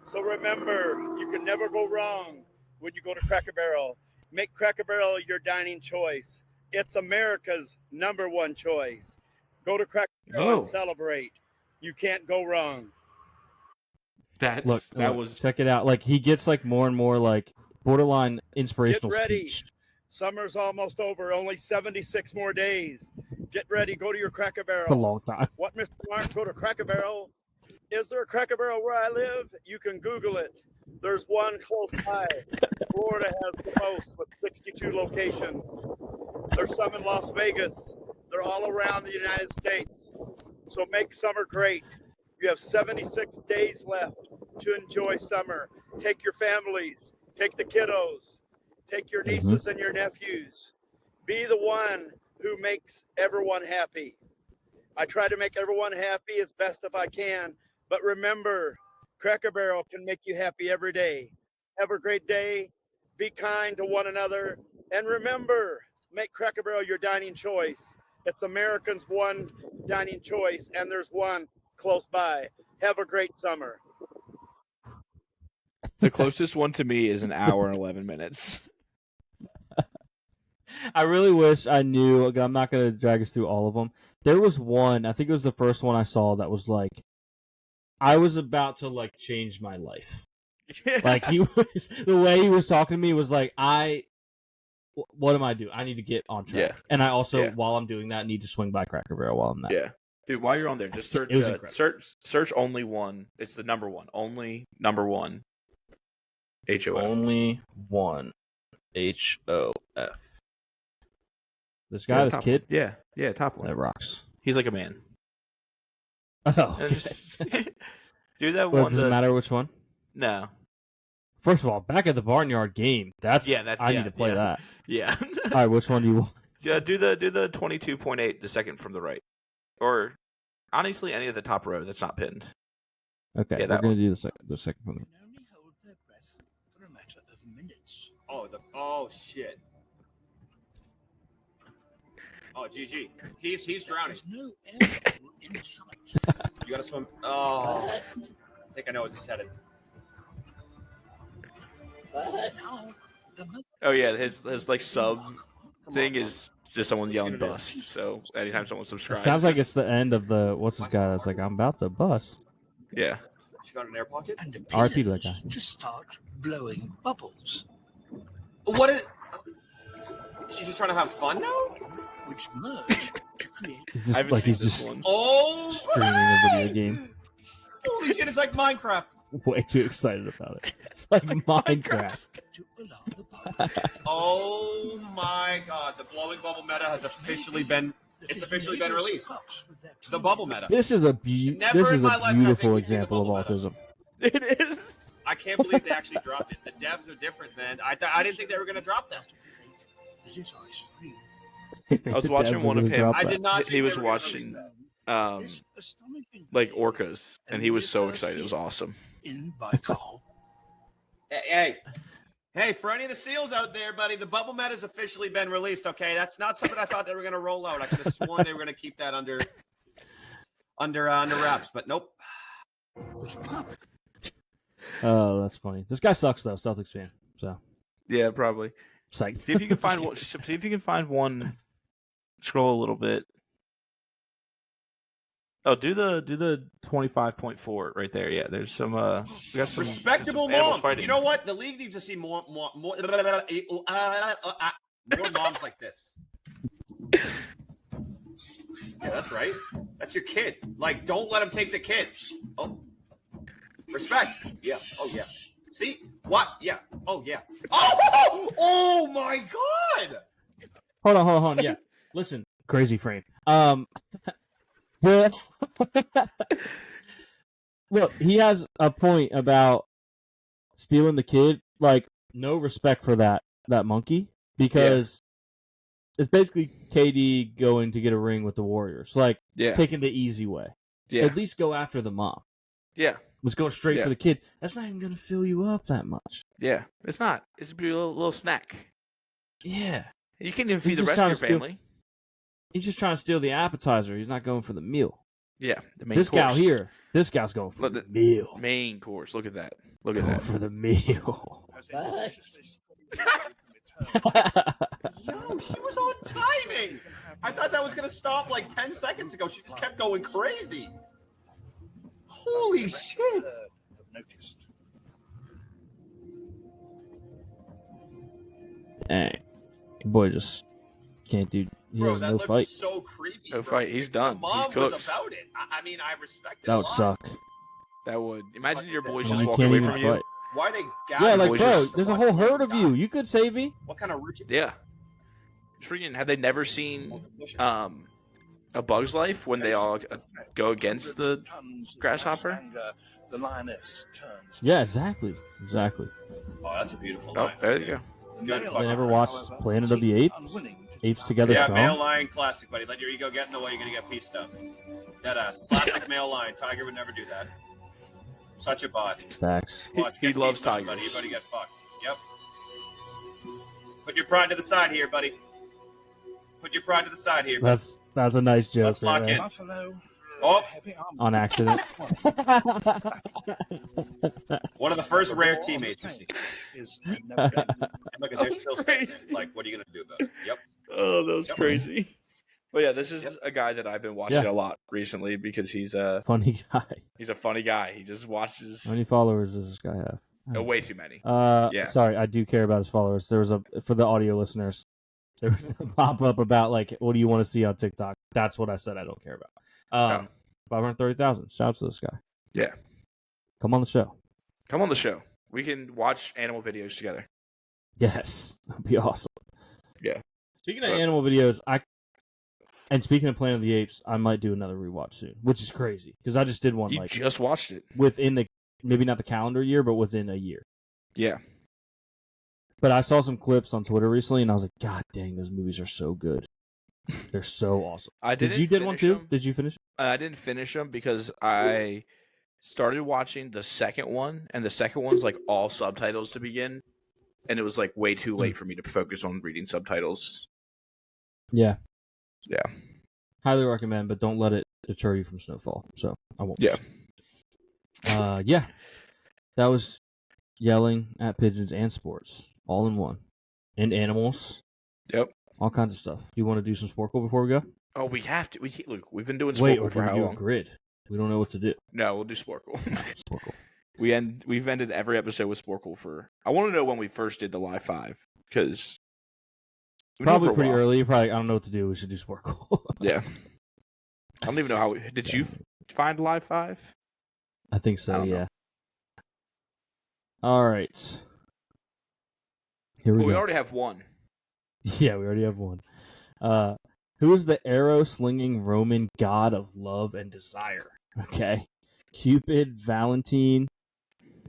So remember, you can never go wrong when you go to Cracker Barrel. Make Cracker Barrel your dining choice. It's America's #1 choice. Go to Cracker Barrel and celebrate. You can't go wrong. Check it out. Like he gets like more and more like borderline inspirational Get ready. speech. Summer's almost over. Only 76 more days. Get ready. Go to your Cracker Barrel. It's a long time. What, Mr. Mark? Go to Cracker Barrel. Is there a Cracker Barrel where I live? You can Google it. There's one close by. Florida has the most with 62 locations. There's some in Las Vegas. They're all around the United States. So make summer great. You have 76 days left to enjoy summer. Take your families. Take the kiddos. Take your nieces and your nephews. Be the one who makes everyone happy. I try to make everyone happy as best if I can, but remember, Cracker Barrel can make you happy every day. Have a great day. Be kind to one another. And remember, make Cracker Barrel your dining choice. It's Americans' one dining choice, and there's one close by. Have a great summer. The closest one to me is an hour and 11 minutes. I really wish I knew. I'm not going to drag us through all of them. There was one, I think it was the first one I saw that was like, I was about to like change my life. Like he was, the way he was talking to me was like, what am I doing? I need to get on track. Yeah. And I also, while I'm doing that, need to swing by Cracker Barrel while I'm there. Yeah. Dude, while you're on there, just search, search only one. It's the number one. Only number one. HOF. Only one. HOF. This guy, this kid? Yeah, top one. That rocks. He's like a man. Oh, okay. Do that one. Does it matter which one? No. First of all, back at the Barnyard game. I need to play that. Yeah. All right, which one do you want? Yeah, do the 22.8, the second from the right, or honestly, any of the top row that's not pinned. Okay, we're gonna do the second from the right. Only hold their breath for a matter of minutes. Oh shit. Oh, GG. He's drowning. There's no air in sight. You gotta swim. Oh. I think I know where he's headed. Oh yeah, his like sub thing is just someone yelling bust. So anytime someone subscribes, it sounds like it's the end of the what's this guy that's like I'm about to bust. Yeah. She found an air pocket. And RP to that guy. To start blowing bubbles. What is? She's just trying to have fun now. Which merge to create. He's just streaming a video game. Holy shit! It's like Minecraft. Way too excited about it. It's like Minecraft. Oh my god! The blowing bubble meta has officially been. It's officially been released. The bubble meta. This is a beautiful example of autism. It is. I can't believe they actually dropped it. The devs are different, man. I didn't think they were going to drop that. I was watching one of him. I did not. He was watching like orcas, and he was so excited. It was awesome. Hey, for any of the seals out there, buddy, the bubble meta has officially been released. Okay, that's not something I thought they were going to roll out. I could have sworn they were going to keep that under wraps, but nope. Oh, that's funny. This guy sucks though, Celtics fan. So yeah, probably. Psych. See if you can find one. See if you can find one. Scroll a little bit. Oh, do the 25.4 right there. Yeah, there's some. We got some respectable moms. You know what? The league needs to see more moms like this. Yeah, that's right. That's your kid. Like, don't let him take the kid. Oh, respect. Yeah. Oh yeah. See what? Yeah. Oh yeah. Oh my god. Hold on. Yeah. Listen, crazy frame. Look, he has a point about stealing the kid. Like, no respect for that monkey because it's basically KD going to get a ring with the Warriors. Like, taking the easy way. Yeah. At least go after the mom. Yeah. Let's go straight for the kid. That's not even going to fill you up that much. Yeah, it's not. It's a little snack. Yeah. You can't even feed the rest of your family. He's just trying to steal the appetizer. He's not going for the meal. Yeah, the main course. This guy's going for the meal. Main course. Look at that. Look at that. For the meal. Yo, she was on timing. I thought that was going to stop like 10 seconds ago. She just kept going crazy. Holy shit. Dang. Boy just can't do. He has no fight. So creepy. No fight. He's done. He's cooked. Was about it. I mean, I respect it. That would suck. That would. Imagine your boys just walk away from you. Why are they? Yeah, like bro, there's a whole herd of you. You could save me. What kind of rich? Yeah. Freaking, have they never seen A Bug's Life when they all go against the grasshopper? The lioness turns. Yeah, exactly. Oh, that's a beautiful. Oh, there you go. They never watched Planet of the Apes? Apes Together Yeah, song? male lion classic, buddy. Let your ego get in the way. You're gonna get pieced up. Deadass. Classic male lion. Tiger would never do that. Such a bot. Facts. Watch, He get loves pieced up, tigers. buddy. You're gonna get fucked. Yep. Put your pride to the side here, buddy. Put your pride to the side here. That's a nice joke. Let's lock right? in. Buffalo. Oh. Heavy armor. On accident. One of the first rare teammates we see. Is never done. Look at their still standing. Like, what are you gonna do about it? Yep. Oh, that was Yep. crazy. But yeah, this is a guy that I've been watching a lot recently because he's a Funny guy. He's a funny guy. He just watches How many followers does this guy have? way too many. Yeah. Sorry, I do care about his followers. There was for the audio listeners, there was a pop up about like, what do you want to see on TikTok? That's what I said I don't care about. 530,000. Shout out to this guy. Yeah. Come on the show. Come on the show. We can watch animal videos together. Yes, that'd be awesome. Yeah. Speaking of animal videos, and speaking of Planet of the Apes, I might do another rewatch soon, which is crazy because I just did one You just watched it. within the maybe not the calendar year, but within a year. Yeah. But I saw some clips on Twitter recently, and I was like, God dang, those movies are so good. They're so awesome. Did you did one too? Them. Did you finish? I didn't finish them because I started watching the second one, and the second one's like all subtitles to begin, and it was like way too late for me to focus on reading subtitles. Yeah. Yeah. Highly recommend, but don't let it deter you from Snowfall. So I won't. Yeah. Yeah. That was yelling at pigeons and sports all in one, and animals. Yep. All kinds of stuff. Do you want to do some Sporkle before we go? Oh, we have to. Look, we've been doing Wait, Sporkle or for do how we do long? a grid? We don't know what to do. No, we'll do Sporkle. Sporkle. We've ended every episode with Sporkle for. I want to know when we first did the live 5 because Probably pretty early. I don't know what to do. We should do Sporkle. Yeah. I don't even know how. Did you find live 5? I think so. I don't know. All right. Here we go. We already have one. Yeah, we already have one. Who is the arrow-slinging Roman god of love and desire? Okay. Cupid, Valentine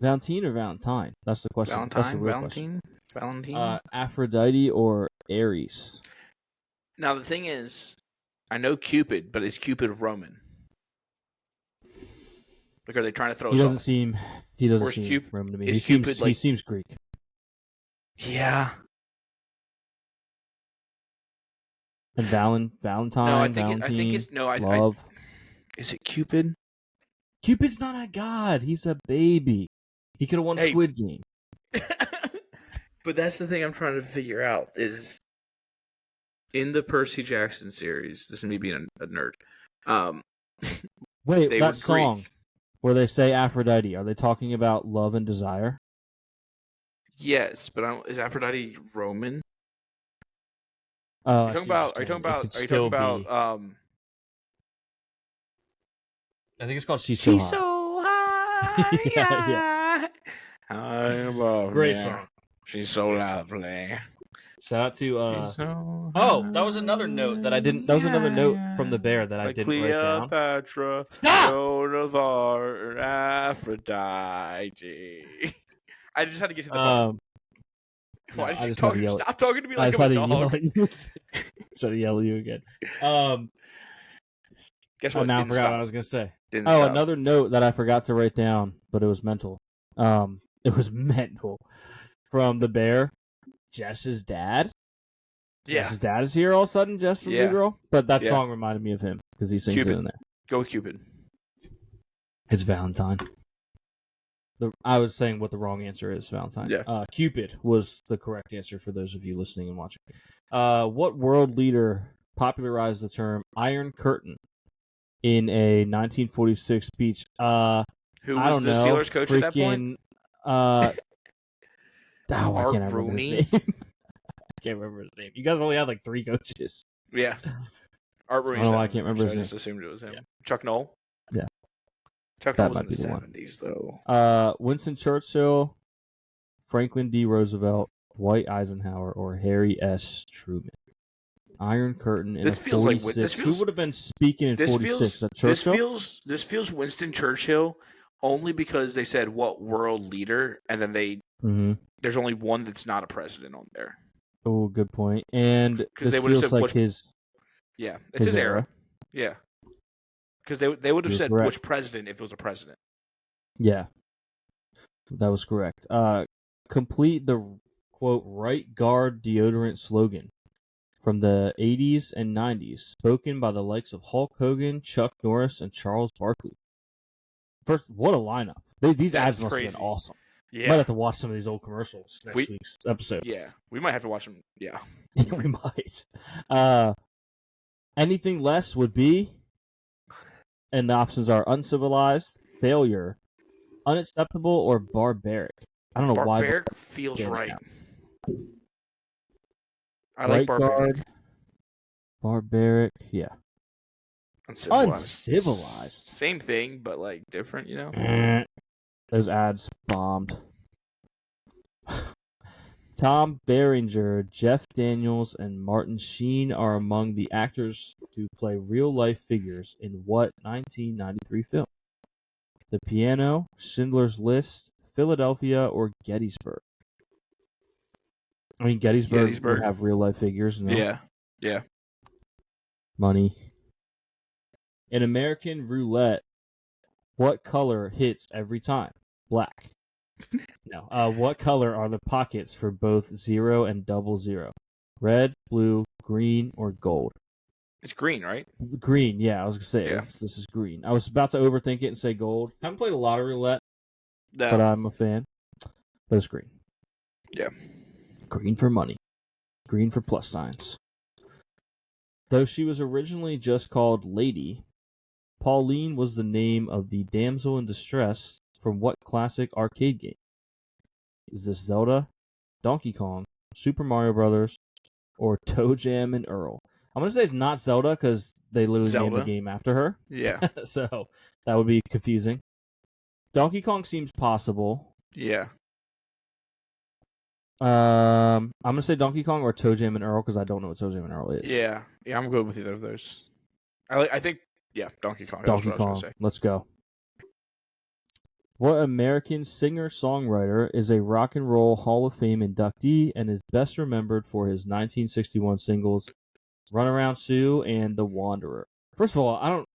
or Valentine? That's the question. That's the real question. Valentine? Aphrodite or Ares? Now, the thing is, I know Cupid, but is Cupid Roman? Like, are they trying to throw He us doesn't off? seem Roman to me. He seems Greek. Yeah. And Valentine, No, I Valentine, it's love. Is it Cupid? Cupid's not a god. He's a baby. He could have won Squid Game. But that's the thing I'm trying to figure out is in the Percy Jackson series. This is me being a nerd. Wait, that song Greek. Where they say Aphrodite, are they talking about love and desire? Yes, but is Aphrodite Roman? Are you talking about? I think it's called She's So High. yeah. I'm above Great there. song. She's so lovely. Shout out to that was another note that I didn't. That was another note from the bear that I didn't write down. Cleopatra, Stop! of our Aphrodite. I just had to get to the button. Why did you stop talking to me like I'm a dog? I just had to yell at you again. Guess what? Now I forgot what I was going to say. Stop. Another note that I forgot to write down, but it was mental. It was mental. From the bear, Jess's dad. Yeah. Jess's dad is here all of a sudden, Jess from New Girl. But that song reminded me of him because he sings Cupid. it in there. Go with Cupid. It's Valentine. I was saying what the wrong answer is, Valentine. Yeah. Cupid was the correct answer for those of you listening and watching. What world leader popularized the term Iron Curtain in a 1946 speech? Who was the Steelers coach at that point? I can't Art remember Rooney? his name. I can't remember his name. You guys only had like 3 coaches. Yeah. Art Rooney. I can't remember his name. I just assumed it was him. Yeah. Chuck Noll? Yeah. Chuck Noll was in the 70s, though. Winston Churchill, Franklin D. Roosevelt, Dwight Eisenhower, or Harry S. Truman. Iron Curtain in 46. Who would have been speaking in 46? Churchill? This feels Winston Churchill only because they said what world leader, and then there's only one that's not a president on there. Oh, good point. And because they would have said like it's his era. Yeah, because they would have said correct. Which president if it was a president. Yeah, that was correct. Complete the quote right guard deodorant slogan from the 80s and 90s, spoken by the likes of Hulk Hogan, Chuck Norris, and Charles Barkley. First, what a lineup! These ads must have been awesome. Yeah. Might have to watch some of these old commercials next week's episode. Yeah, we might have to watch them. Yeah, we might. Anything less would be, and the options are uncivilized, failure, unacceptable, or barbaric. I don't know why. Barbaric feels right. I like barbaric. Barbaric, yeah. Uncivilized. Same thing, but like different, you know? Those ads bombed. Tom Berenger, Jeff Daniels, and Martin Sheen are among the actors who play real-life figures in what 1993 film? The Piano, Schindler's List, Philadelphia, or Gettysburg? I mean, Gettysburg would have real-life figures. No? Yeah. Money. In American Roulette, what color hits every time? Black. No. What color are the pockets for both 0 and 00? Red, blue, green, or gold? It's green, right? Green, yeah. I was going to say, this is green. I was about to overthink it and say gold. I haven't played a lot of roulette, but I'm a fan. But it's green. Yeah. Green for money. Green for plus signs. Though she was originally just called Lady, Pauline was the name of the damsel in distress from what classic arcade game? Is this Zelda, Donkey Kong, Super Mario Brothers, or Toe Jam and Earl? I'm going to say it's not Zelda because they literally named the game after her. Yeah. So that would be confusing. Donkey Kong seems possible. Yeah. I'm going to say Donkey Kong or Toe Jam and Earl because I don't know what Toe Jam and Earl is. Yeah, I'm good with either of those. I think, Donkey Kong. Donkey Kong. Let's go. What American singer-songwriter is a Rock and Roll Hall of Fame inductee and is best remembered for his 1961 singles Runaround Sue and The Wanderer? First of all, I don't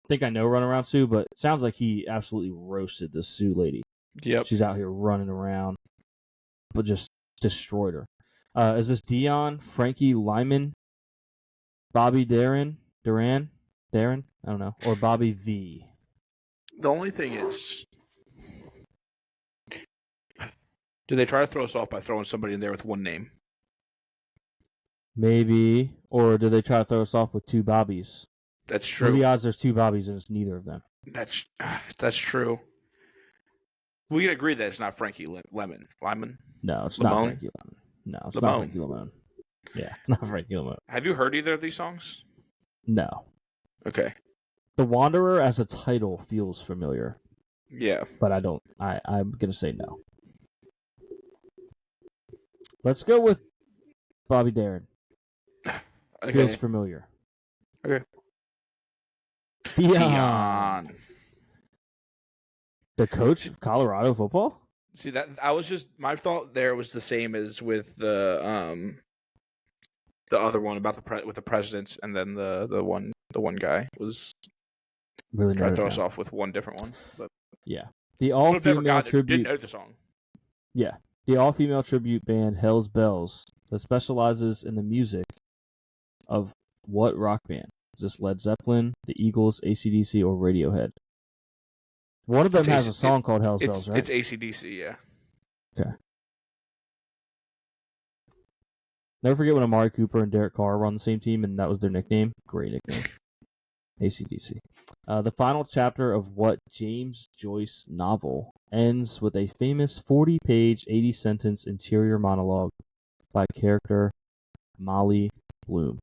think I know Runaround Sue, but it sounds like he absolutely roasted the Sue lady. Yep. She's out here running around, but just destroyed her. Is this Dion, Frankie Lyman, Bobby Darin? I don't know. Or Bobby V? The only thing is, do they try to throw us off by throwing somebody in there with one name? Maybe. Or do they try to throw us off with two Bobbies? That's true. What are the odds there's two Bobbies and it's neither of them? That's true. We can agree that it's not Frankie Lyman. No, it's not Frankie Lemon. No, it's not Frankie Lemon. Yeah, not Frankie Lemon. Have you heard either of these songs? No. Okay. The Wanderer as a title feels familiar. Yeah. But I don't. I'm going to say no. Let's go with Bobby Darin. Okay. Feels familiar. Okay. Dion. The coach of Colorado football? See, that I was just, my thought there was the same as with the other one about with the presidents, and then the one guy was really trying to throw us off with one different one. But yeah, the all-female tribute. Didn't know the song. Yeah, the all-female tribute band Hell's Bells that specializes in the music of what rock band? Is this Led Zeppelin, the Eagles, AC/DC, or Radiohead? One of them has a song called Hell's Bells, right? It's AC/DC, yeah. Okay. Never forget when Amari Cooper and Derek Carr were on the same team, and that was their nickname. Great nickname. AC/DC. The final chapter of what James Joyce novel ends with a famous 40-page, 80-sentence interior monologue by character Molly Bloom.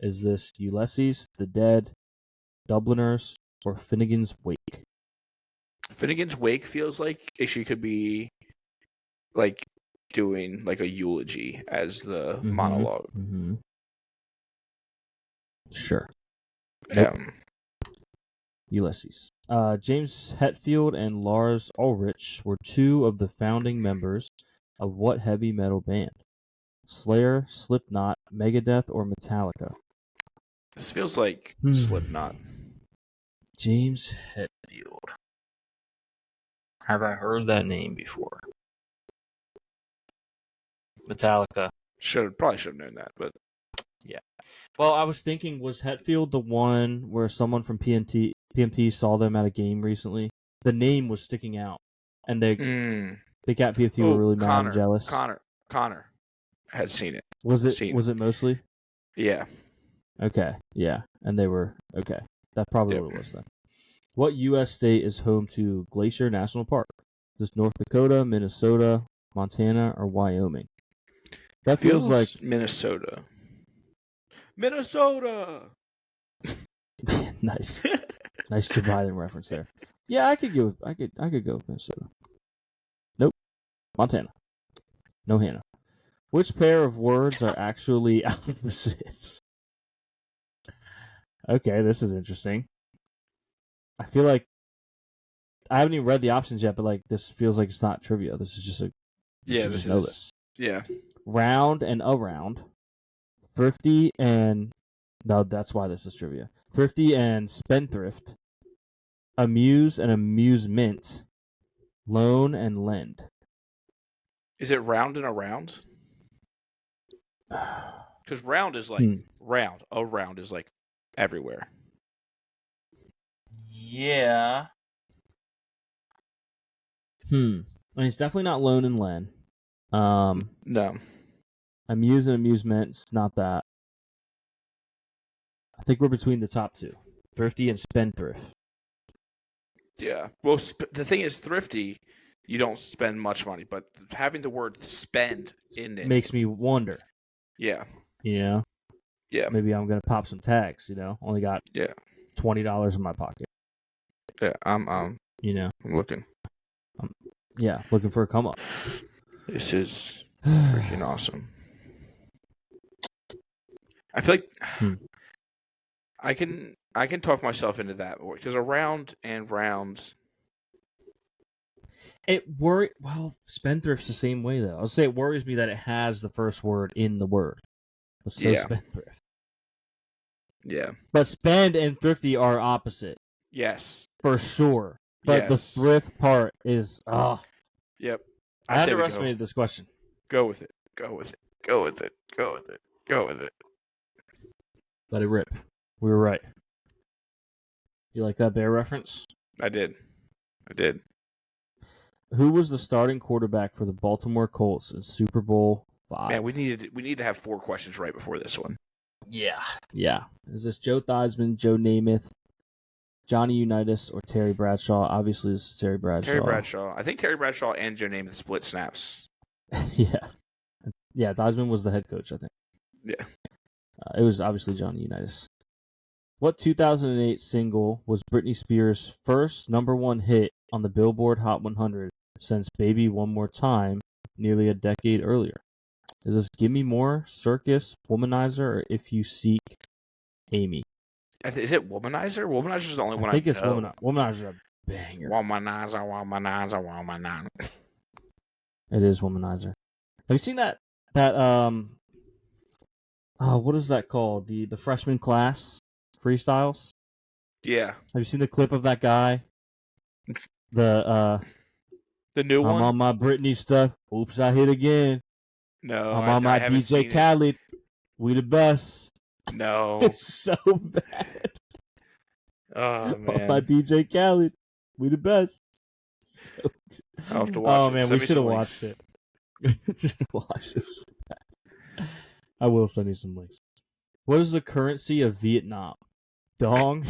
Is this Ulysses, The Dead, Dubliners, or Finnegan's Wake? Finnegan's Wake feels like she could be like doing like a eulogy as the monologue. Mm-hmm. Sure. Nope. Ulysses. James Hetfield and Lars Ulrich were two of the founding members of what heavy metal band? Slayer, Slipknot, Megadeth, or Metallica? This feels like Slipknot. James Hetfield. Have I heard that name before? Metallica. Probably should have known that, but yeah. Well, I was thinking, was Hetfield the one where someone from PMT saw them at a game recently? The name was sticking out, and Big Cat PMT were really mad and jealous. Connor had seen it. Was it mostly? Yeah. Okay. Yeah, and they were okay. That probably what it was then. What U.S. state is home to Glacier National Park? Is this North Dakota, Minnesota, Montana, or Wyoming? That feels like Minnesota. Minnesota. Nice, nice Joe Biden reference there. Yeah, I could go. I could go with Minnesota. Nope, Montana. No Hannah. Which pair of words are actually opposites? Okay, this is interesting. I feel like I haven't even read the options yet, but like this feels like it's not trivia. This is just a know this. Yeah. Round and around. Thrifty and no, that's why this is trivia. Thrifty and spendthrift. Amuse and amusement. Loan and lend. Is it round and around? Because round is like round. Around is like everywhere. Yeah. I mean, it's definitely not loan and lend. No. Amuse and amusement's not that. I think we're between the top two. Thrifty and spendthrift. Yeah. Well, the thing is, thrifty, you don't spend much money, but having the word spend in it makes me wonder. Yeah. Yeah. Yeah. Maybe I'm gonna pop some tags. Only got $20 in my pocket. Yeah. I'm looking. Looking for a come up. This is freaking awesome. I feel like I can talk myself into that because around and round. Well, spendthrift's the same way though. I'll say it worries me that it has the first word in the word. So spendthrift. Yeah. But spend and thrifty are opposite. Yes. For sure. But the thrift part is Yep. I underestimated this question. Go with it. Go with it. Go with it. Go with it. Go with it. Let it rip. We were right. You like that bear reference? I did. Who was the starting quarterback for the Baltimore Colts in Super Bowl 5? Man, we need to have 4 questions right before this one. Yeah. Is this Joe Theismann, Joe Namath, Johnny Unitas, or Terry Bradshaw? Obviously, this is Terry Bradshaw. I think Terry Bradshaw and Joe Namath split snaps. Yeah, Theismann was the head coach, I think. Yeah. It was obviously Johnny Unitas. What 2008 single was Britney Spears' first #1 hit on the Billboard Hot 100 since Baby One More Time nearly a decade earlier? Is this Gimme More, Circus, Womanizer, or If You Seek Amy? Is it Womanizer? Womanizer is the only one I think it's Womanizer. Womanizer's a banger. Womanizer. It is Womanizer. Have you seen that what is that called? The freshman class freestyles? Yeah. Have you seen the clip of that guy? The new one? I'm on my Britney stuff. Oops, I hit again. No, I'm on my DJ Khaled. We the best. No. It's so bad. Oh, man. On my DJ Khaled. We the best. I'll have to watch it. Oh, man, we should have watched it. Watch it. I will send you some links. What is the currency of Vietnam? Dong,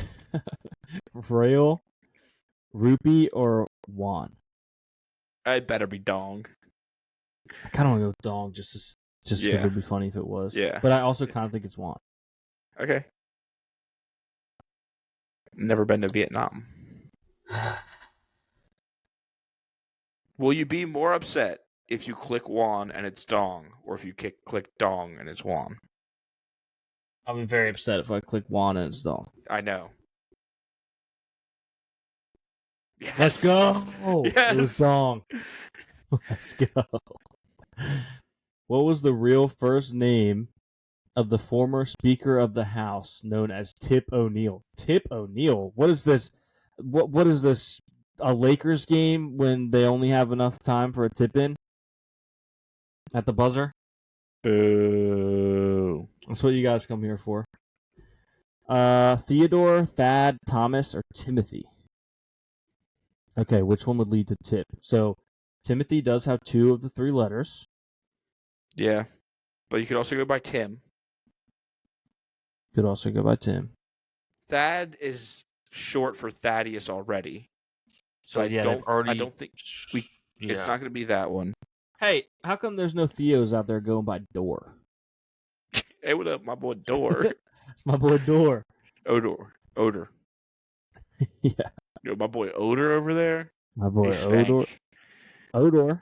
Real, Rupee, or Won? It better be Dong. I kind of want to go with Dong just because it would be funny if it was. Yeah. But I also kind of think it's Won. Okay. Never been to Vietnam. Will you be more upset if you click Won and it's Dong, or if you click Dong and it's Won? I'll be very upset if I click Won and it's Dong. I know. Yes. Let's go. Yes. It was Dong. Let's go. What was the real first name of the former Speaker of the House, known as Tip O'Neill? Tip O'Neill. What is this? What is this? A Lakers game when they only have enough time for a tip in at the buzzer? Boo. That's what you guys come here for. Theodore, Thad, Thomas, or Timothy? Okay, which one would lead to Tip? So Timothy does have 2 of the 3 letters. Yeah. But you could also go by Tim. Could also go by Tim. Thad is short for Thaddeus already. So I don't think it's not going to be that one. Hey, how come there's no Theos out there going by Door? Hey, what up, my boy Door? It's my boy Door. Odor. Yeah. Yo, my boy Odor over there. My boy Odor.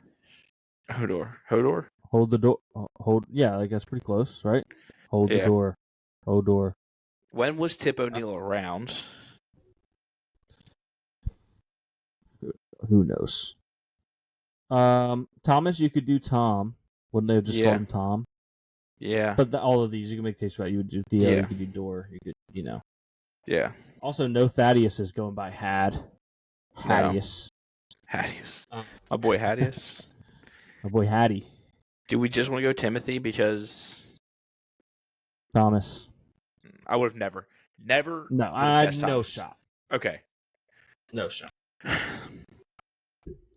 Hodor. Hold the door. Hold. Yeah, like that's pretty close, right? Hold the door. Hodor. When was Tip O'Neill around? Who knows? Thomas, you could do Tom. Wouldn't they have just called him Tom? Yeah. But all of these, you can make case for that. You would do Theo, you could do Door, you could, Yeah. Also, no Thaddeus is going by Had. Haddius. Haddius. My boy Haddius. My boy Hattie. Do we just want to go Timothy because... Thomas. I would have never. No, I had no shot. Okay. No shot.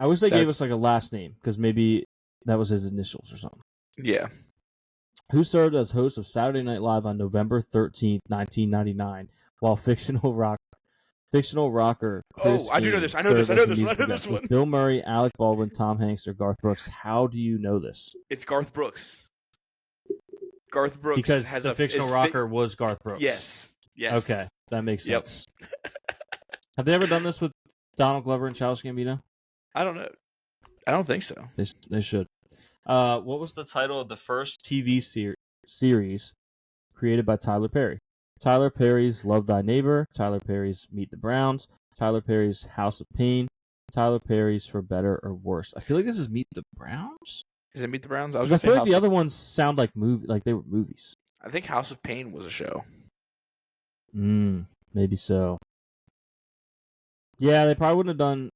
I wish they gave us like a last name because maybe that was his initials or something. Yeah. Who served as host of Saturday Night Live on November 13th, 1999, while fictional rocker Chris I do know this. I know this one. Bill Murray, Alec Baldwin, Tom Hanks, or Garth Brooks. How do you know this? It's Garth Brooks. Garth Brooks because the fictional rocker was Garth Brooks. Yes. Okay, that makes sense. Have they ever done this with Donald Glover and Childish Gambino? I don't know. I don't think so. They should. What was the title of the first TV series created by Tyler Perry? Tyler Perry's Love Thy Neighbor, Tyler Perry's Meet the Browns, Tyler Perry's House of Pain, Tyler Perry's For Better or Worse. I feel like this is Meet the Browns. Is it Meet the Browns? I feel like the other ones sound like they were movies. I think House of Pain was a show. Maybe so. Yeah, they probably wouldn't have done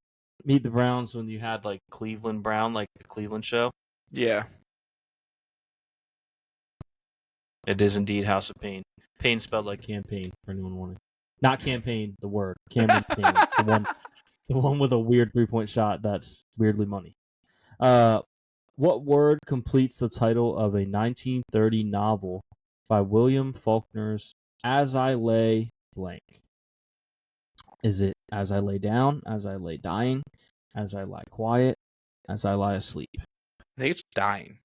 Meet the Browns when you had like Cleveland Brown, like the Cleveland show. Yeah. It is indeed House of Pain. Pain spelled like campaign, for anyone wanting. Not campaign, the word. Campaign. the one with a weird 3-point shot that's weirdly money. What word completes the title of a 1930 novel by William Faulkner's As I Lay Blank? Is it as I lay down, as I lay dying, as I lie quiet, as I lie asleep? I think it's dying.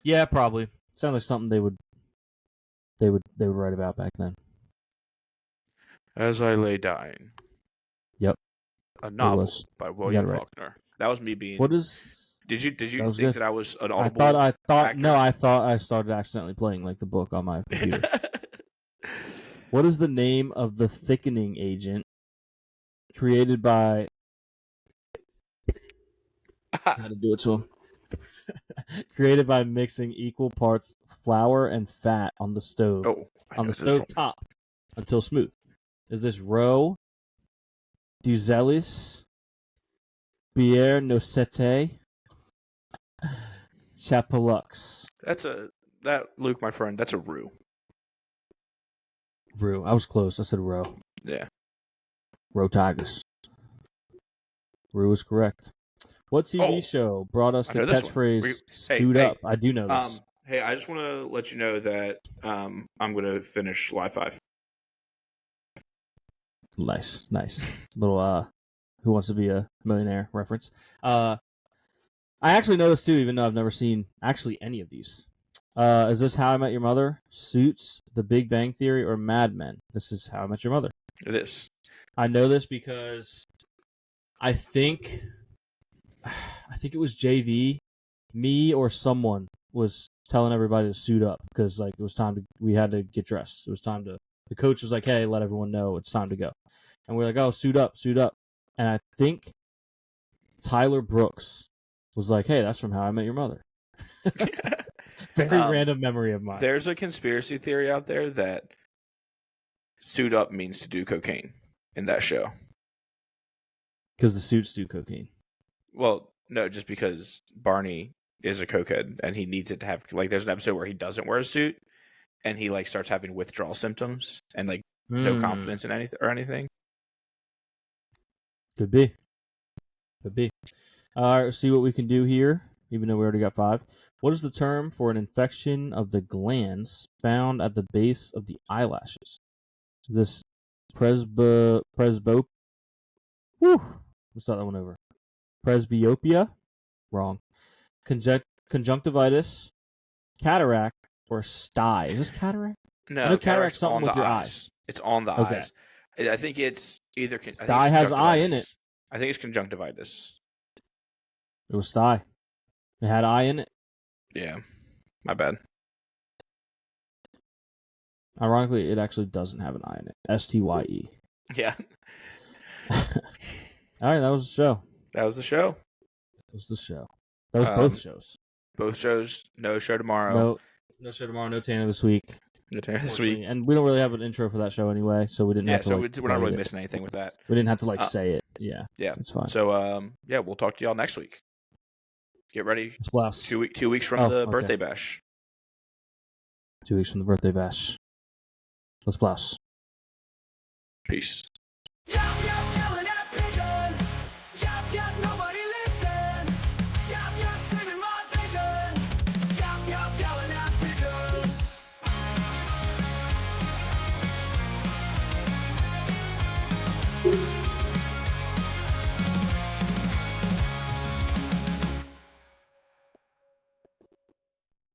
Yeah, probably. Sounds like something they would write about back then. As I Lay Dying. Yep. A novel by William Faulkner. That was me being. What is? Did you think that I was an audible? I thought. No, I thought I started accidentally playing like the book on my computer. What is the name of the thickening agent created by? How to do it to him? Created by mixing equal parts flour and fat on the stove. On the stove top until smooth. Is this Roe, Duzelis, Bière Nocete, Chapelux? Luke, my friend, that's a roux. Roux. I was close. I said Roe. Yeah. Roe Tigers. Roux is correct. What TV show brought us the catchphrase "Scoot up"? I do know this. Hey, I just want to let you know that I'm going to finish Live 5. Nice. Little Who Wants to Be a Millionaire reference. I actually know this too, even though I've never seen any of these. Is this How I Met Your Mother, Suits, The Big Bang Theory, or Mad Men? This is How I Met Your Mother. It is. I know this because I think it was JV, me or someone was telling everybody to suit up because like it was time we had to get dressed. It was time to The coach was like, "Hey, let everyone know it's time to go," and we're like, "Oh, suit up." And I think Tyler Brooks was like, "Hey, that's from How I Met Your Mother." Very random memory of mine. There's a conspiracy theory out there that suit up means to do cocaine in that show. Because the suits do cocaine. Well, no, just because Barney is a cokehead and he needs it to have, like, there's an episode where he doesn't wear a suit and he, like, starts having withdrawal symptoms and, like, no confidence in anything. Could be. All right, let's see what we can do here, even though we already got 5. What is the term for an infection of the glands found at the base of the eyelashes? Is this Woo! Let's start that one over. Presbyopia? Wrong. Conjunctivitis, cataract, or sty? Is this cataract? No, I know cataract's something with your eyes. It's on the Okay. eyes. I think it's either. Sty has eye in it. I think it's conjunctivitis. It was sty. It had eye in it. Yeah, my bad. Ironically, it actually doesn't have an eye in it. STYE. Yeah. All right, that was the show. That was the show. That was both shows. Both shows. No show tomorrow. No show tomorrow. No Tanner this week. And we don't really have an intro for that show anyway, so we didn't have to. So we're not really missing anything with that. We didn't have to say it. Yeah. It's fine. So we'll talk to y'all next week. Get ready. Blast. 2 weeks from the birthday bash. 2 weeks from the birthday bash. Let's blast. Peace.